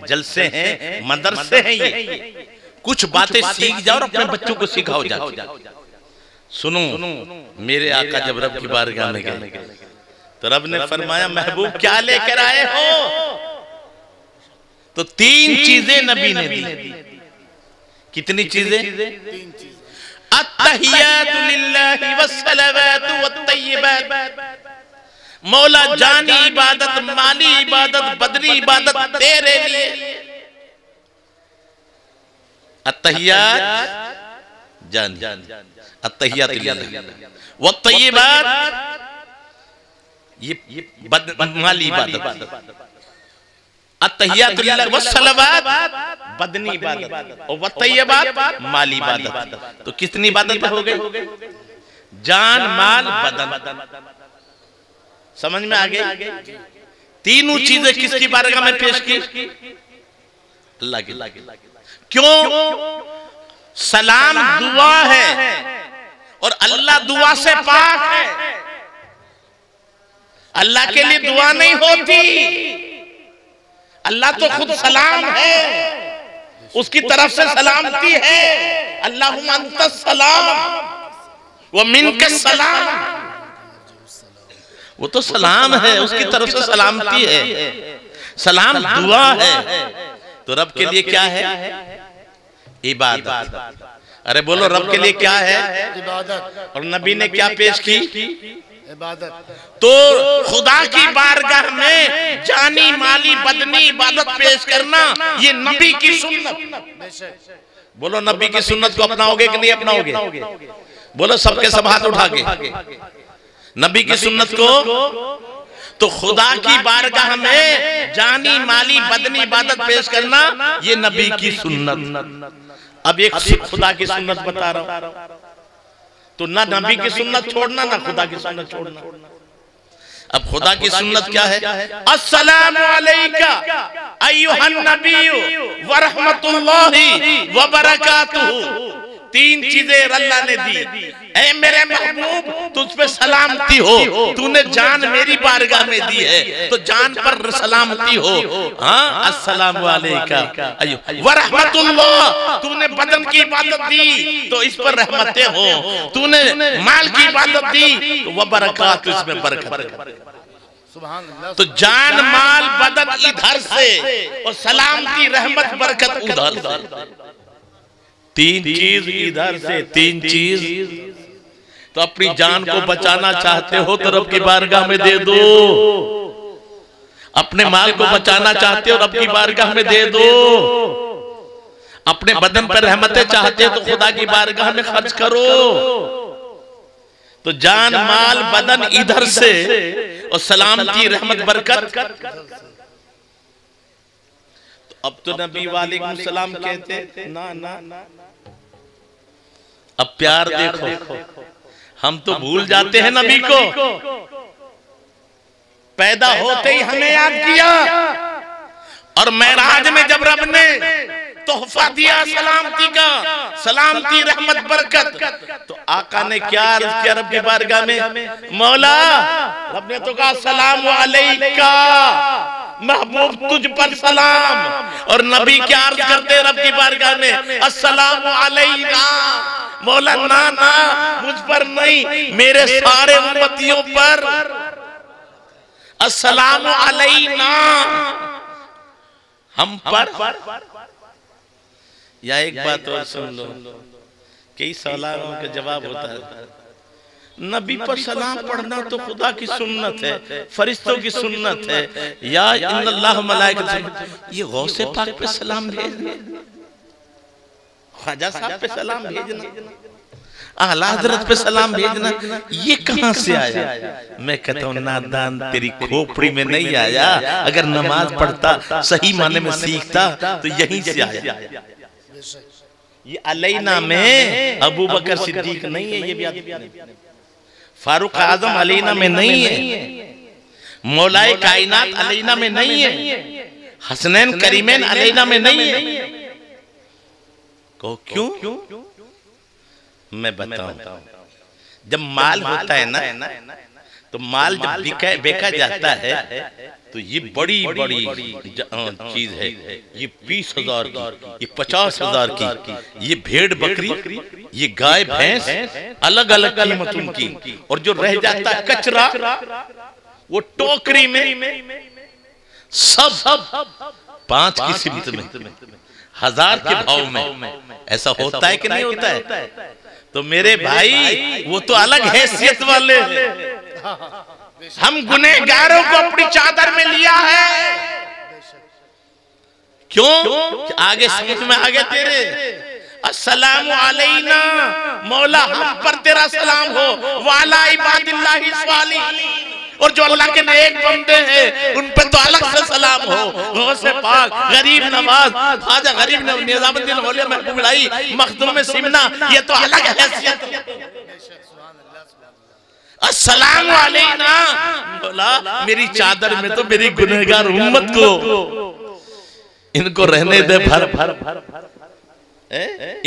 जलसे हैं, मदरसे हैं। ये कुछ बातें सीख जाओ और अपने बच्चों को सिखाओ जाओ। सुनो, मेरे आका जब रब की बारगाह में गए तो रब ने फरमाया महबूब क्या लेकर आए हो? तो 3 चीजें नबी ने दी। कितनी चीजें? अत्तहियातु लिल्लाहि वस्सलावातु वत्तय्यिबात। मौला जानी इबादत, माली इबादत, बदनी इबादत तेरे लिए। अत्तहियात जान, अत्तहियातु लिल्लाहि वत्तय्यिबात ये माली इबादत। अत्तहियातु लिल्लाहि वस्सलावात बदनी इबादत, और वत्तय्यिबात माली इबादत। तो कितनी इबादत हो गई? जान, माल, बदन। समझ में आ गई? तीनों चीजें किसकी बारगाह में पेश की? अल्लाह की। क्यों? सलाम दुआ है और अल्लाह दुआ से पाक है। अल्लाह के लिए दुआ नहीं होती, अल्लाह तो खुद सलाम है, उसकी तरफ से सलामती है। अल्लाहुम्मा अंतस सलाम व मिनकस सलाम, वो तो सलाम है, उसकी तरफ से सलामती है। सलाम दुआ है, तो रब के लिए क्या है? इबादत। अरे बोलो, रब के लिए क्या है? इबादत। और नबी ने क्या पेश की? इबादत। तो खुदा की बारगाह में जानी माली बदनी इबादत पेश करना, ये नबी की सुन्नत। बोलो, नबी की सुन्नत को अपनाओगे कि नहीं अपनाओगे? बोलो सबके सब हाथ उठा के। नबी की सुन्नत को, तो खुदा की बारगाह में जानी माली बदनी इबादत पेश करना, ये नबी की सुन्नत। अब एक खुदा की सुन्नत बता रहा हूं। तो ना नबी की सुन्नत छोड़ना ना खुदा की सुन्नत छोड़ना। अब खुदा की सुन्नत क्या है? अस्सलामु अलैका अय्युहन नबिय्यु व रहमतुल्लाहि व बरकातुहू। तीन चीजें अल्लाह ने दी। ऐ मेरे महबूब, तुझ पे सलामती हो, तूने जान मेरी बारगाह में दी है तो जान पर सलामती हो। हाँ, अस्सलामु अलैका व रहमतुल्लाह, तूने बदन की इबादत दी तो इस पर रहमतें हो, तूने माल की इबादत दी तो व बरकात, इसमें बरकत। तो जान माल बदन इधर से और सलामती रहमत बरकत उधर। तीन चीज इधर से, तीन चीज। तो अपनी जान को बचाना चाहते हो तो रब की बारगाह में दे दो। अपने माल को बचाना चाहते हो रब की बारगाह में दे दो। अपने बदन पर रहमतें चाहते हो तो खुदा की बारगाह में खर्च करो। तो जान माल बदन इधर से और सलामती रहमत बरकत। अब तो नबी वालेकुम सलाम कहते ना ना। अब प्यार देखो, हम तो भूल जाते हैं नबी को। पैदा होते ही हमें याद किया और मेराज में जब रब ने तोहफा दिया सलामती का, सलामती रहमत बरकत, तो आका ने क्या अर्ज किया रब की बारगाह में? मौला, रब ने तो कहा सलाम अलैका, महबूब तुझ पर सलाम। और नबी क्या अर्ज करते रब की बारगाह में? अस्सलामु अलैना। मौला ना ना, मुझ पर नहीं, मेरे सारे उम्मतियों पर अस्सलामु अलैना, हम पर। या एक बात और सुन लो, कई सवालों का जवाब होता है। नबी पर सलाम पढ़ना तो खुदा की सुन्नत है, फरिश्तों की सुन्नत है। या इन्नल्लाह मलाइकतहु, ये गौसे पाक पे सलाम भेजना, ख्वाजा साहब पे सलाम भेजना, आला हजरत पे सलाम भेजना, ये कहां से आया? मैं कहता हूं नादान, तेरी खोपड़ी में नहीं आया। अगर नमाज पढ़ता, सही माने में सीखता तो यहीं से आया। ये अलैना में अबू बकर सिद्दीक नहीं है, ये भी फारूक आजम अलैना में नहीं है, मौलाए कायनात अलैना में नहीं है, हसनैन करीमैन अलैना में नहीं है। कहो क्यों? मैं बताऊं। जब माल होता है ना, तो माल जब बेचा जाता है तो ये बड़ी बड़ी चीज है। ये 20,000 की, ये 50,000 की, ये भेड़ बकरी, ये गाय भैंस, अलग अलग कीमत उनकी। और जो रह जाता है कचरा, वो टोकरी में सब 5 की सिमत में, 1000 के भाव में। ऐसा होता है कि नहीं होता है? तो मेरे भाई, वो तो अलग हैसियत वाले हैं। हम गुनहगारों को अपनी चादर में लिया है। क्यों? आगे समझ में आ गया तेरे। अस्सलामु अलैना, मौला हम पर तेरा सलाम हो, वाला इबादिल्लाहि सालिहीन, और जो अल्लाह के नेक बंदे हैं उन पे तो अलग से सलाम हो। गौसे पाक, गरीब नवाज, ख्वाजा गरीब निजामुद्दीन औलिया महबूब इलाही, मखदूम सिमना, ये तो अलग हैसियत है। अस्सलामु अलैना, बोला मेरी चादर में तो मेरी गुनहगार उम्मत को, इनको रहने दे भर भर,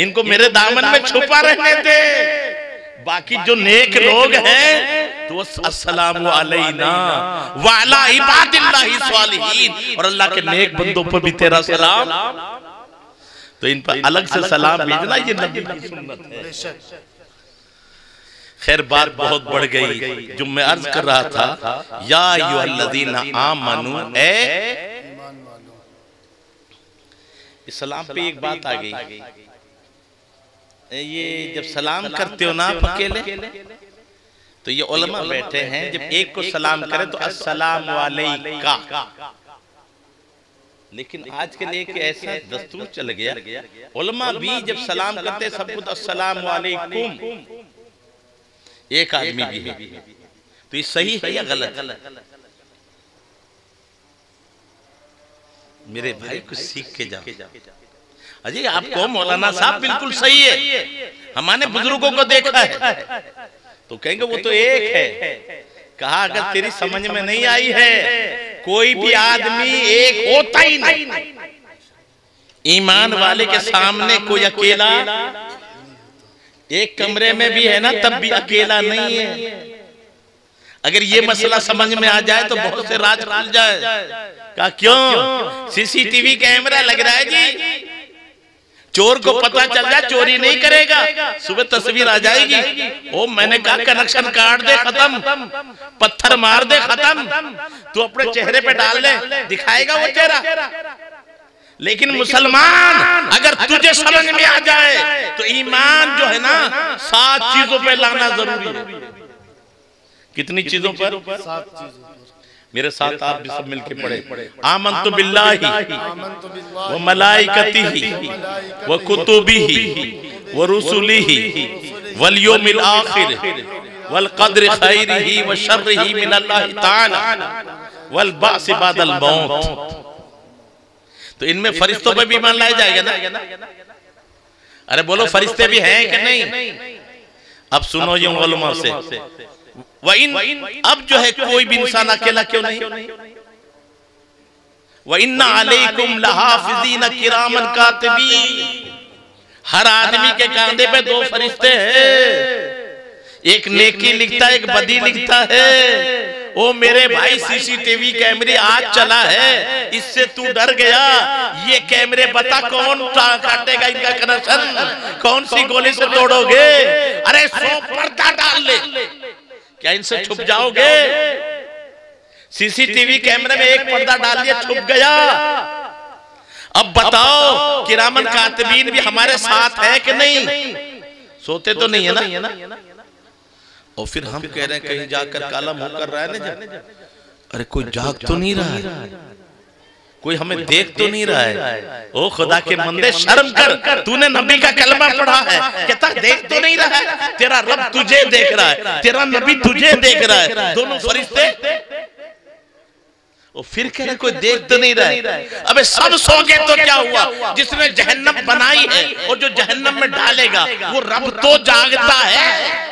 इनको मेरे दामन में छुपा रहने दे। बाकी जो नेक लोग हैं तो अस्सलामु अलैना व अला इबादिल्लाहि सालिहीन, और अल्लाह के नेक बंदों पर भी तेरा सलाम। तो इन पर अलग से सलाम भेजना, ये नबी की सुन्नत है। खैर बात बहुत बढ़ गई। जो मैं अर्ज कर रहा था, या अय्युहल्लज़ीना आमनू, इस्लाम पे एक बात आ गई। ये जब सलाम करते हो ना आप अकेले, तो ये उलमा बैठे हैं, जब एक को सलाम करे तो अस्सलामु अलैका। लेकिन आज के लिए ऐसा दस्तूर चल गया, उलमा भी जब सलाम करते सब कुछ अस्सलामु अलैकुम, एक आदमी भी है। तो ये सही है या गलत? मेरे भाई कुछ सीख के जाओ। अजय आपको मौलाना साहब बिल्कुल सही है, हमारे बुजुर्गों को देखा है, तो कहेंगे वो तो एक है। कहा अगर तेरी समझ में नहीं आई है, कोई भी आदमी एक होता ही नहीं। ईमान वाले के सामने कोई अकेला, एक कमरे में भी है ना तब भी अकेला नहीं है। अगर ये मसला समझ में आ जाए तो बहुत से राज खुल जाए। कहा क्यों? सीसीटीवी कैमरा लग रहा है जी, चोर को पता चल जाए चोरी नहीं करेगा, सुबह तस्वीर आ जाएगी। ओ मैंने कहा कनेक्शन काट दे खत्म, पत्थर मार दे खत्म, तू अपने चेहरे पे डाल दे, दिखाएगा वो चेहरा। लेकिन मुसलमान अगर तुझे समझ में आ जाए तो ईमान जो है ना 7 चीजों पे लाना जरूरी है। कितनी चीजों पर? 7 चीजों। मेरे साथ आप भी सब मिलके पढ़े। आमन्तु बिल्लाहि व मलाइकतिहि व कुतुबिहि व रुसुलिहि वल यौमिल आखिर वल क़द्रि खैरिहि व शर्रिहि मिनल्लाहि ताला वल बास बादल मौत। तो इनमें फरिश्तों पे भी ईमान लाया जाएगा ना? अरे बोलो फरिश्ते भी हैं कि नहीं? अब सुनो ये उलमा से, अब जो है कोई भी इंसान अकेला क्यों नहीं? व इन्ना अलैकुम लहाफिज़ीन किरामन कातिबीन। हर आदमी के कांधे पे 2 फरिश्ते हैं, एक नेकी लिखता है, एक बदी लिखता है। ओ मेरे भाई सीसीटीवी कैमरे आज चला है, इससे तू डर गया? ये कैमरे बता कौन काटेगा इनका कनेक्शन, कौन सी गोली से तोड़ोगे? अरे 100 पर्दा डाल ले, क्या इनसे छुप जाओगे? सीसीटीवी कैमरे में एक पर्दा डाल दिया, छुप गया। अब बताओ किरामन कातिबीन भी हमारे साथ है कि नहीं? सोते तो नहीं है ना? और फिर हम कह रहे हैं कहीं जाकर काला मुंह कर रहा है ना। अरे कोई जाग तो नहीं रहा है, कोई हमें देख तो नहीं रहा है। ओ खुदा के बंदे शर्म कर, तूने नबी का कलमा पढ़ा है, कहता देख तो नहीं रहा है? तेरा रब तुझे देख रहा है, तेरा नबी तुझे देख रहा है, दोनों फरिश्ते। और फिर कह रहे कोई देख तो नहीं रहा है। अबे सब सो गए तो क्या हुआ? जिसने जहन्नम बनाई है और जो जहन्नम में डालेगा वो रब तो जागता है।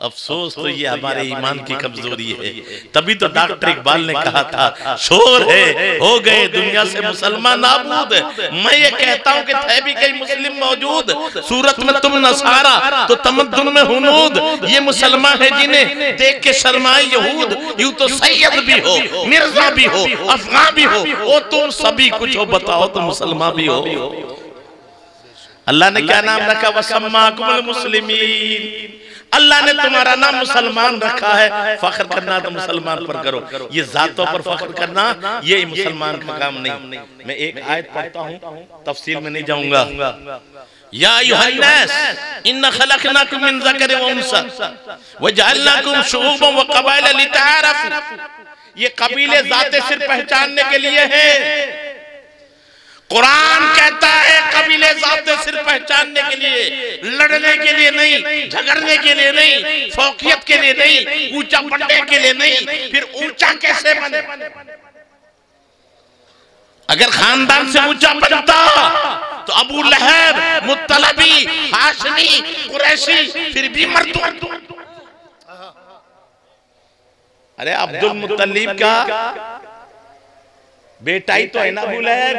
अफसोस तो ये हमारे ईमान की कमजोरी है। तभी तो डॉक्टर इकबाल ने कहा था शोर है हो गए दुनिया से मुसलमान नाबूद। मैं ये कहता हूँ कि थे भी कई मुस्लिम मौजूद, सूरत में तुम नसारा तो तमद्दुन में हुनूद। ये मुसलमान है जिन्हें देख के शर्माए यहूद। यूं तो सैयद भी हो, मिर्जा भी हो, अफगान भी हो, ओ तुम सभी कुछ हो, बताओ तो मुसलमान भी हो। अल्लाह ने क्या नाम रखा? वसम्माकुमुल मुस्लिमीन। अल्लाह ने तुम्हारा नाम मुसलमान रखा है। फख्र करना तो मुसलमान पर करो, ये जातों पर फख्र करना ये मुसलमान का काम नहीं। मैं एक आयत पढ़ता हूँ, तफसील में नहीं जाऊंगा। या अय्युहन्नास इन्ना खलकनाकुम मिन ज़करिन व उन्सा व जअलनाकुम शुऊबन व क़बाइला लितआरफ़ू। ये कबीले जाते सिर्फ पहचानने के लिए है। कुरान कहता है कबीले जाते सिर्फ पहचानने के लिए, लड़ने के लिए नहीं, झगड़ने के लिए नहीं, फौकियत के लिए नहीं, ऊंचा बनने के लिए नहीं। फिर ऊंचा कैसे बने? अगर खानदान से ऊंचा बनता तो अबू लहब, मुत्तलबी, हाशमी, कुरैशी फिर भी मरदू। अरे अब्दुल मुत्तलिब का बेटा ही तो है ना अबू लहब।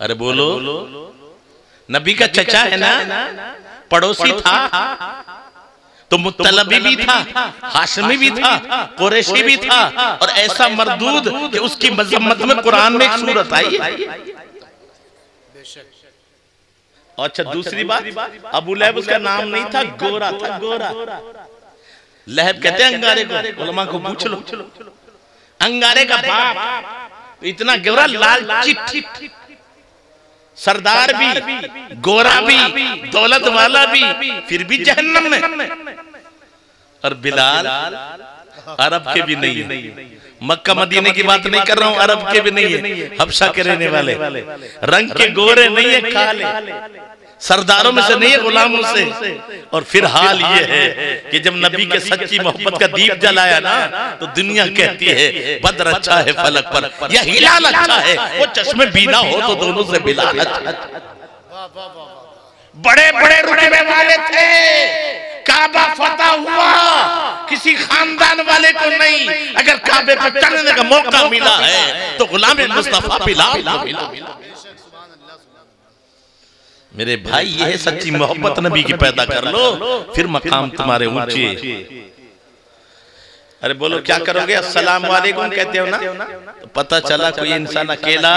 अरे बोलो, नबी का चचा है ना, पड़ोसी था तो मुत्तलबी भी था, हाशमी भी था, कुरैशी भी था, और ऐसा मरदूद कि उसकी मजम्मत में कुरान में एक सूरत आई है। अच्छा दूसरी बात, अबू लहब उसका नाम नहीं था, गोरा था, गोरा। लहब कहते हैं अंगारे को, उलमा को पूछ लो, अंगारे का बाप इतना गोरा, लाल चिट, सरदार भी, गोरा भी, दौलत वाला भी, फिर भी जहन्नम में। और बिलाल अरब के भी नहीं है, मक्का मदीने की बात नहीं कर रहा हूं, अरब के भी नहीं है, हबशा के रहने वाले, रंग के गोरे नहीं है, काले, सरदारों में से नहीं है, गुलामों से। और फिर हाल ये है कि जब नबी के सच्ची मोहब्बत का दीप जलाया ना तो दुनिया कहती है बद्र अच्छा है फलक पर, या हिलाल अच्छा है, वो चश्मे बीना हो तो दोनों से बिलाल अच्छा। बड़े बड़े रुतबे वाले थे, काबा फतह हुआ किसी खानदान वाले को नहीं, अगर काबे पर चढ़ने का मौका मिला है तो गुलाम मुस्तफा बिलाल को मिला। मेरे भाई ये है सच्ची मोहब्बत, नबी की पैदा कर लो फिर मकाम तुम्हारे ऊंचे। अरे बोलो क्या करोगे, अस्सलाम वालेकुम कहते हो ना, तो पता चला कोई इंसान अकेला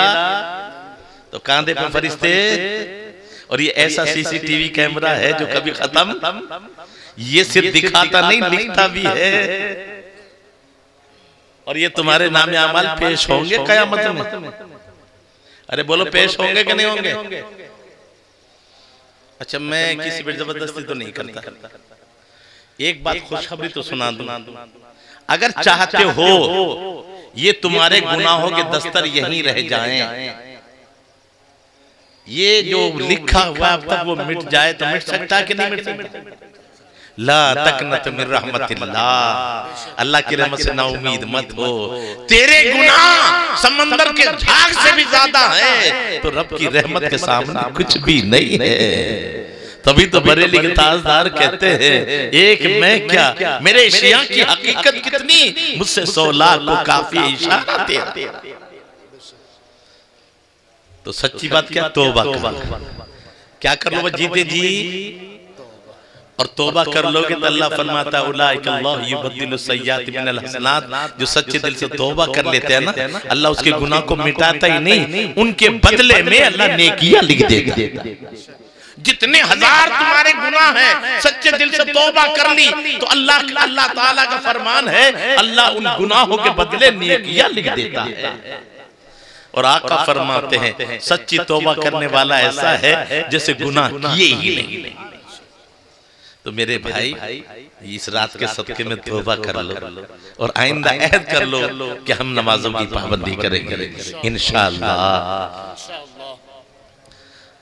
तो कांधे पे फरिश्ते, और ये ऐसा सीसीटीवी कैमरा है जो कभी खत्म, ये सिर्फ दिखाता नहीं लिखता भी है, और ये तुम्हारे नाम अमाल पेश होंगे कयामत में। अरे बोलो पेश होंगे कि नहीं होंगे? अच्छा मैं किसी पर जबरदस्ती तो नहीं करता, एक बात खुशखबरी तो सुना दूं, अगर चाहते हो ये तुम्हारे गुनाहों के दस्तर यहीं रह जाएं, ये जो लिखा हुआ अब तक वो मिट जाए तो मिट सकता है कि नहीं मिट सकता? ला तकनत मिन रहमतिल्लाह, अल्लाह की रहमत से ना उम्मीद मत हो। तेरे गुनाह समंदर के झाग से भी ज्यादा है तो रब की रहमत के सामने कुछ भी नहीं है। तभी तो बरेली के ताजदार कहते हैं एक मैं क्या मेरे शिया की हकीकत कितनी, मुझसे 100 लाख को काफी इशारा तेरा। तो सच्ची बात क्या, तौबा कर, क्या कर लो जीते जी, और तौबा कर लोगे तो अल्लाह फरमाता उलाइकल्लाहु युबद्दिलु सय्याति मिनल हसनात, जो सच्चे दिल से तौबा कर लेते हैं ना अल्लाह उसके गुनाह को मिटाता ही नहीं, उनके बदले में अल्लाह नेकियां लिख देगा। जितने हजार तुम्हारे गुनाह हैं सच्चे दिल से तौबा कर ली तो अल्लाह ताला का फरमान है अल्लाह उन गुनाहों के बदले नेकियां लिख देता है। और आका फरमाते हैं सच्ची तौबा करने वाला ऐसा है जैसे गुनाह किए ही नहीं। तो मेरे भाई इस रात के सदके में तौबा कर लो और आइंदा अहद कर लो कि हम नमाजों की पाबंदी करेंगे इंशाअल्लाह।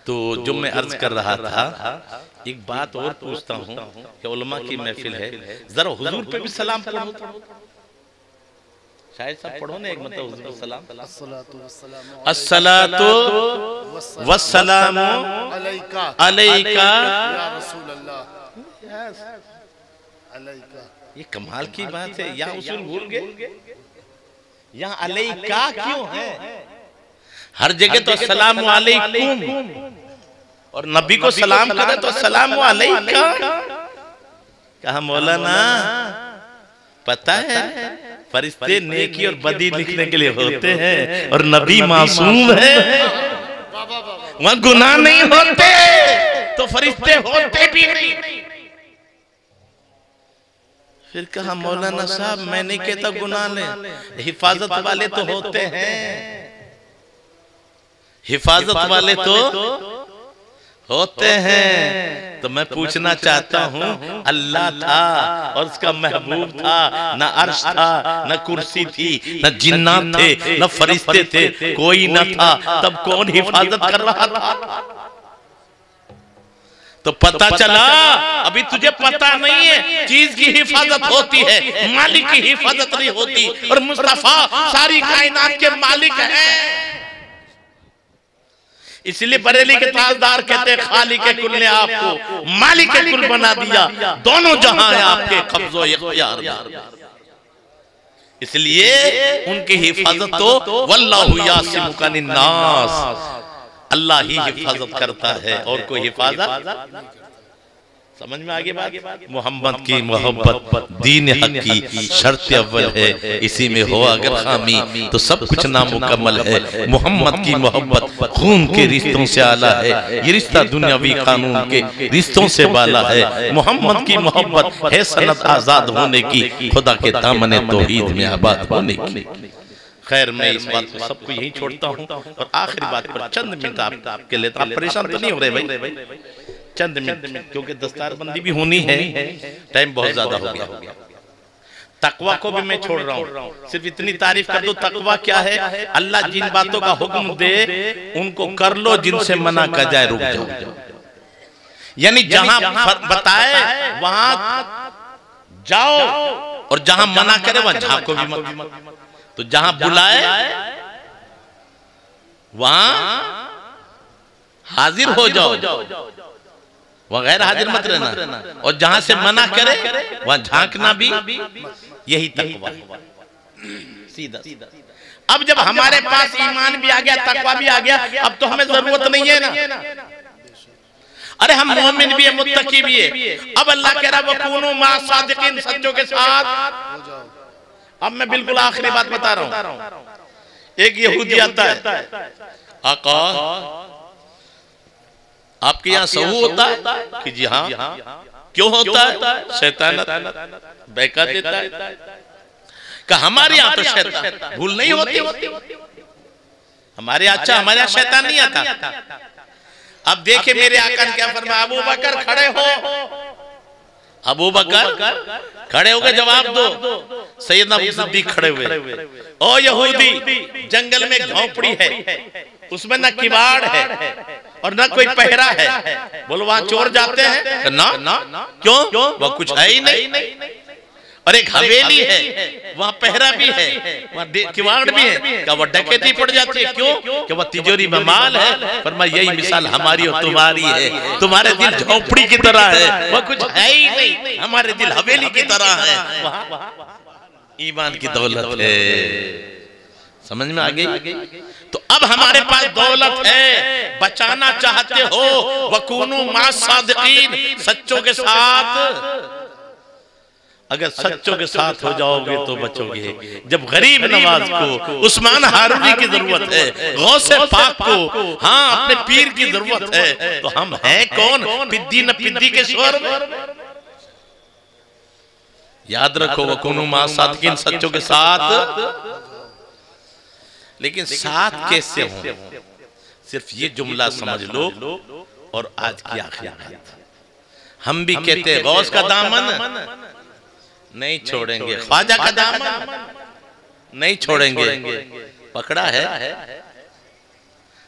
तो जो मैं अर्ज कर रहा था, एक बात और पूछता हूँ कि उलमा की महफिल है, जरा हुजूर पे भी सलाम पढ़ो, शायद सब पढ़ो ना एक मतलब हुजूर पे सलाम। अस्सलातु वस्सलामु अलैका या रसूलल्लाह। ये कमाल की बात है, यहाँ उसूल भूल गए, यहाँ अलैका क्यों है? हर जगह तो अस्सलामु अलैकुम, और नबी को सलाम करे तो अस्सलामु अलैका। कहा मौलाना पता है फरिश्ते नेकी और बदी लिखने के लिए होते हैं और नबी मासूम है, वहां गुनाह नहीं होते तो फरिश्ते होते भी नहीं। फिर कहा मौलाना साहब मैं नहीं कहता गुनाह ने, हिफाजत वाले तो होते हैं, हिफाजत वाले तो होते हैं। तो मैं पूछना चाहता हूँ अल्लाह था और उसका महबूब था, न अर्श था न कुर्सी थी न जिन्नात थे न फरिश्ते थे, कोई न था, तब कौन हिफाजत कर रहा था? तो पता चला अभी तुझे पता नहीं है, चीज की हिफाजत होती है मालिक की हिफाजत नहीं होती, और मुस्तफा सारी कायनात के मालिक है। इसलिए बरेली के ताजदार कहते हैं खालिक के कुल ने आपको मालिक के कुल बना दिया, दोनों जहां है आपके कब्जो इख्तियार में। इसलिए उनकी हिफाजत तो वल्लाहु यासिमुका मिन्नास, अल्लाह ही हिफाजत करता है और कोई हिफाजत। समझ में आगे बात? मोहम्मद की मोहब्बत दीन हक की शर्त अव्वल है, इसी में हो अगर खामी तो सब कुछ नामुकम्मल है। मोहम्मद की मोहब्बत खून के रिश्तों से आला है, ये रिश्ता दुनियावी कानून के रिश्तों से बाला है। मोहम्मद की मोहब्बत है सनद आजाद होने की, खुदा के दामन तौहीद में आबाद होने की। खैर मैं इस बात को सबको यही छोड़ता हूँ और आखिरी बात पर चंद मिनट आपके लेता। आप परेशान तो नहीं हो रहे भाई? चंद मिनट, क्योंकि दस्तारबंदी भी होनी है, टाइम बहुत ज्यादा हो गया। तकवा को भी मैं छोड़ रहा हूँ, सिर्फ इतनी तारीफ कर दो तकवा क्या है। अल्लाह जिन बातों का हुक्म दे उनको कर लो, जिनसे मना कर जाए रुक जाओ। यानी जहां बताए वहां जाओ और जहां मना करे वहां झांको भी मत। तो जहां बुलाए वहां हाजिर हो जाओ, वह गैर हाजिर मत रहना, और जहां से मना करे वहां झांकना भी, यही तकवा सीधा। अब जब हमारे पास ईमान भी आ गया, तकवा भी आ गया, अब तो हमें जरूरत नहीं है ना। अरे हम मोमिन भी है, मुत्तकी भी है। अब अल्लाह कह रहा है वकूनू मा सादिकीन, सच्चों के साथ। अब मैं बिल्कुल आखिरी बात बता रहा हूं। एक यहूदी आता है, आका आपके यहाँ सहू होता है कि जी हाँ, क्यों होता है? शैतान बहका देता है। कि हमारे यहाँ तो शैतान भूल नहीं होती, हमारे अच्छा हमारे यहाँ शैतान नहीं आता। अब देखे मेरे आका ने क्या फरमाया, अबू बकर खड़े हो। अबू बकर खड़े हो गए, जवाब दो। सैयदना अबू सिद्दीक खड़े हुए। ओ यहूदी, जंगल में झोंपड़ी है, उसमें न किवाड़ है और न कोई पहरा है, बोलो वहां चोर जाते हैं? ना। क्यों? वह कुछ है ही नहीं। और एक हवेली है, वहां पहरा भी है, वहां किवाड़ भी है, क्या वह डकैती पड़ जाती है? क्यों? कि वह तिजोरी में माल है। पर मैं यही मिसाल हमारी और तुम्हारी है। तुम्हारे दिल झोपड़ी की तरह है, वह कुछ है ही नहीं, हमारे दिल हवेली की तरह है। ईमान की दौलत है, समझ में आ गई? तो अब हमारे पास दौलत है, बचाना चाहते हो वकूनू मा सादिकीन, सच्चों के साथ। अगर सच्चों के साथ हो जाओगे तो बचोगे। जब गरीब नवाज को, उस्मान हारूनी की जरूरत है, गौसे पाक को, हाँ अपने पीर की जरूरत है, तो हम हैं कौन? पिद्दी न पिद्दी के स्वर। याद रखो वकूनू मा सादिकीन, सच्चों के साथ। लेकिन साथ कैसे हो? सिर्फ ये जुमला समझ लो। और आज की आखिरी बात, हम भी कहते हैं गौस का दामन नहीं छोड़ेंगे, ख्वाजा का दामन नहीं छोड़ेंगे। पकड़ा है?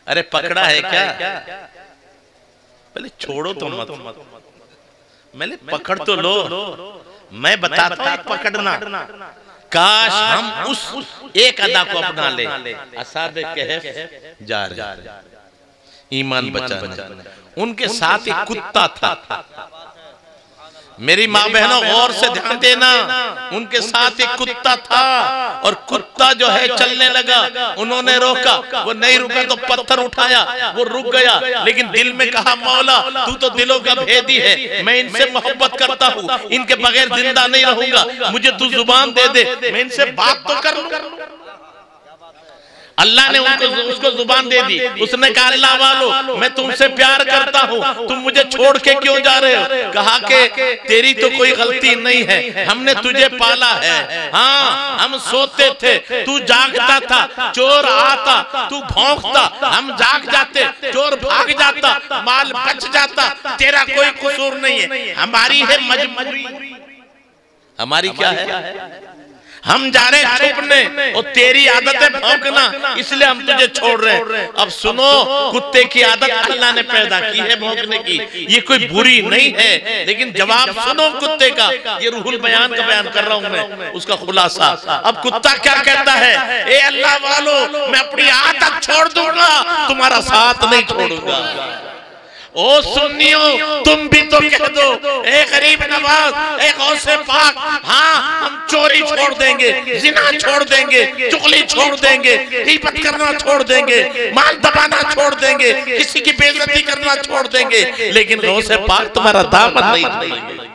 अरे पकड़ा है क्या? पहले छोड़ो तो मत, मैंने पकड़ तो लो। मैं बताता हूं पकड़ना। काश हम उस एक अदा को अपना ले। असाबे कहफ जा रहे, ईमान बचाने। उनके साथ एक कुत्ता था। मेरी माँ बहनों गौर से ध्यान देना, उनके साथ एक कुत्ता था और कुत्ता जो है चलने लगा, उन्होंने रोका, वो नहीं रुका तो पत्थर उठाया, वो रुक गया, लेकिन दिल में कहा मौला तू तो दिलों का भेदी है, मैं इनसे मोहब्बत करता हूँ, इनके बगैर जिंदा नहीं रहूंगा, मुझे तू जुबान दे दे, मैं इनसे बात तो कर लूं। अल्लाह ने उसको जुबान दे दी। उसने कहा अल्लाह वालों मैं तुमसे प्यार करता हूँ, तुम मुझे छोड़ के क्यों जा रहे हो? कहा कि तेरी तो कोई गलती नहीं है, हमने तुझे पाला है। हाँ हम सोते थे, तू जागता था, चोर आता, तू भौंकता, हम जाग जाते, चोर भाग जाता, माल बच जाता, तेरा कोई कसूर नहीं है, हमारी है मजबूरी। हमारी क्या है? हम जा रहे छुपने और तेरी आदत है भौंकना, इसलिए हम तुझे छोड़ रहे हैं। अब सुनो, कुत्ते की आदत अल्लाह ने पैदा की है भौंकने की, ये कोई बुरी नहीं है, लेकिन जवाब सुनो कुत्ते का। ये रूहुल बयान का बयान कर रहा हूं मैं, उसका खुलासा। अब कुत्ता क्या कहता है? ए अल्लाह वालों मैं अपनी आदत छोड़ दूंगा, तुम्हारा साथ नहीं छोड़ूंगा। ओ सुन्नियों तुम भी तो कह दो, ए गरीब नवाज, ए गौसे पाक, हाँ हम चोरी छोड़ देंगे, जिना छोड़ देंगे, चुगली छोड़ देंगे, गीबत करना छोड़ देंगे, माल दबाना छोड़ देंगे, किसी की बेइज्जती करना छोड़ देंगे, लेकिन गौसे पाक तुम्हारा दामन नहीं छोड़ेंगे।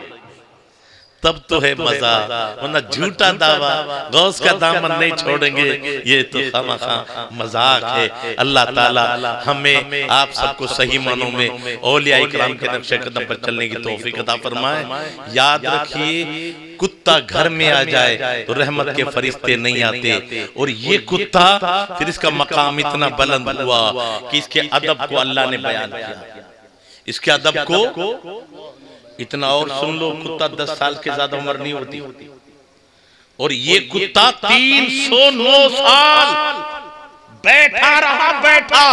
तब तो है मजा, वरना झूठा दावा गौस का दामन नहीं छोड़ेंगे, ये तो खामखा मजाक है। अल्लाह ताला हमें आप सबको सही मानों में औलिया इकराम के नक्शे कदम पर चलने की तौफीक अता फरमाए। याद रखिए कुत्ता घर में आ जाए तो रहमत के फरिश्ते नहीं आते, और ये कुत्ता फिर इसका मकाम इतना बुलंद हुआ कि इसके अदब को अल्लाह ने बयान किया, इसके अदब को इतना। और सुन लो, कुत्ता 10 साल के ज्यादा उम्र नहीं होती, और ये कुत्ता 309 साल बैठा रहा, बैठा।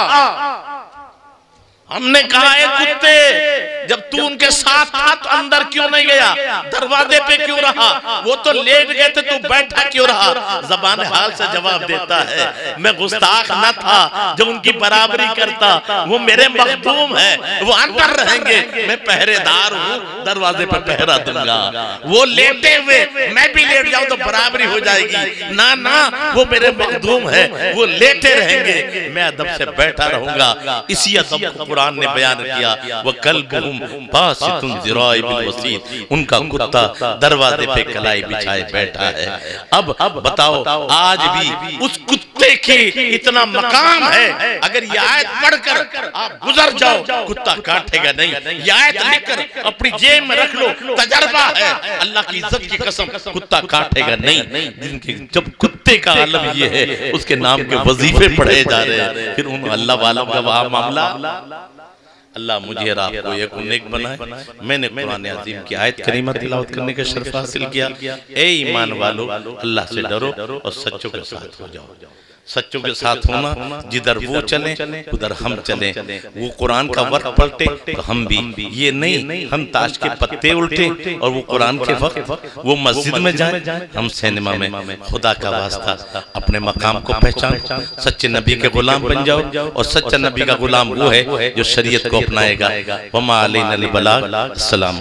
हमने कहा है कुत्ते जब तू उनके साथ था तो अंदर क्यों नहीं गया, दरवाजे पे क्यों रहा, वो तो लेट गए थे तू बैठा क्यों रहा। ज़बान हाल से जवाब देता है, मैं गुस्ताख न था जो उनकी बराबरी करता, वो मेरे मखदूम है, वो अंदर रहेंगे, मैं पहरेदार हूँ, दरवाजे पर पहरा दूंगा। वो लेटे हुए मैं भी लेट जाऊं तो बराबरी हो जाएगी, ना ना वो मेरे मखदूम है, वो लेटे रहेंगे, मैं अदब से बैठा रहूंगा। इसी अदब को कुरान ने बयान किया, वह कल्बुहुम बासितुन ज़िराई बिल वसीत, उनका कुत्ता दरवाजे पे कलाई बिछाए बैठा है। अब बताओ, आज भी उस कुत्ते की इतना मकाम है, अगर ये आयत पढ़कर आप गुजर जाओ कुत्ता काटेगा नहीं। ये आयत लिखकर अपनी जेब में रख लो, तजर्बा है, अल्लाह की इज्जत की कसम कुत्ता काटेगा नहीं। जब कुत्ते का आलम ये है, उसके नाम के वजीफे पढ़े जा रहे हैं, फिर उन अल्लाह वालों का वहां मामला। अल्लाह मुझे और आपको एक नेक बनाए। मैंने कुरान अज़ीम की आयत करीमा तिलावत करने का शर्फ हासिल किया। ए ईमान वालों, अल्लाह से डरो और सच्चों के साथ हो जाओ। सच्चों के साथ होना, जिधर वो चले उधर हम चलें, वो कुरान का वक्त पलटे तो हम भी, ये नहीं हम ताश के पत्ते उल्टे और वो कुरान के वक्त वो मस्जिद में जाएं, हम सिनेमा में। खुदा का वास्ता अपने मकाम को पहचान, सच्चे नबी के गुलाम बन जाओ, और सच्चा नबी का गुलाम वो है जो शरीयत को अपनाएगा। वमा अलैना इल्लल बलाग। अस्सलाम।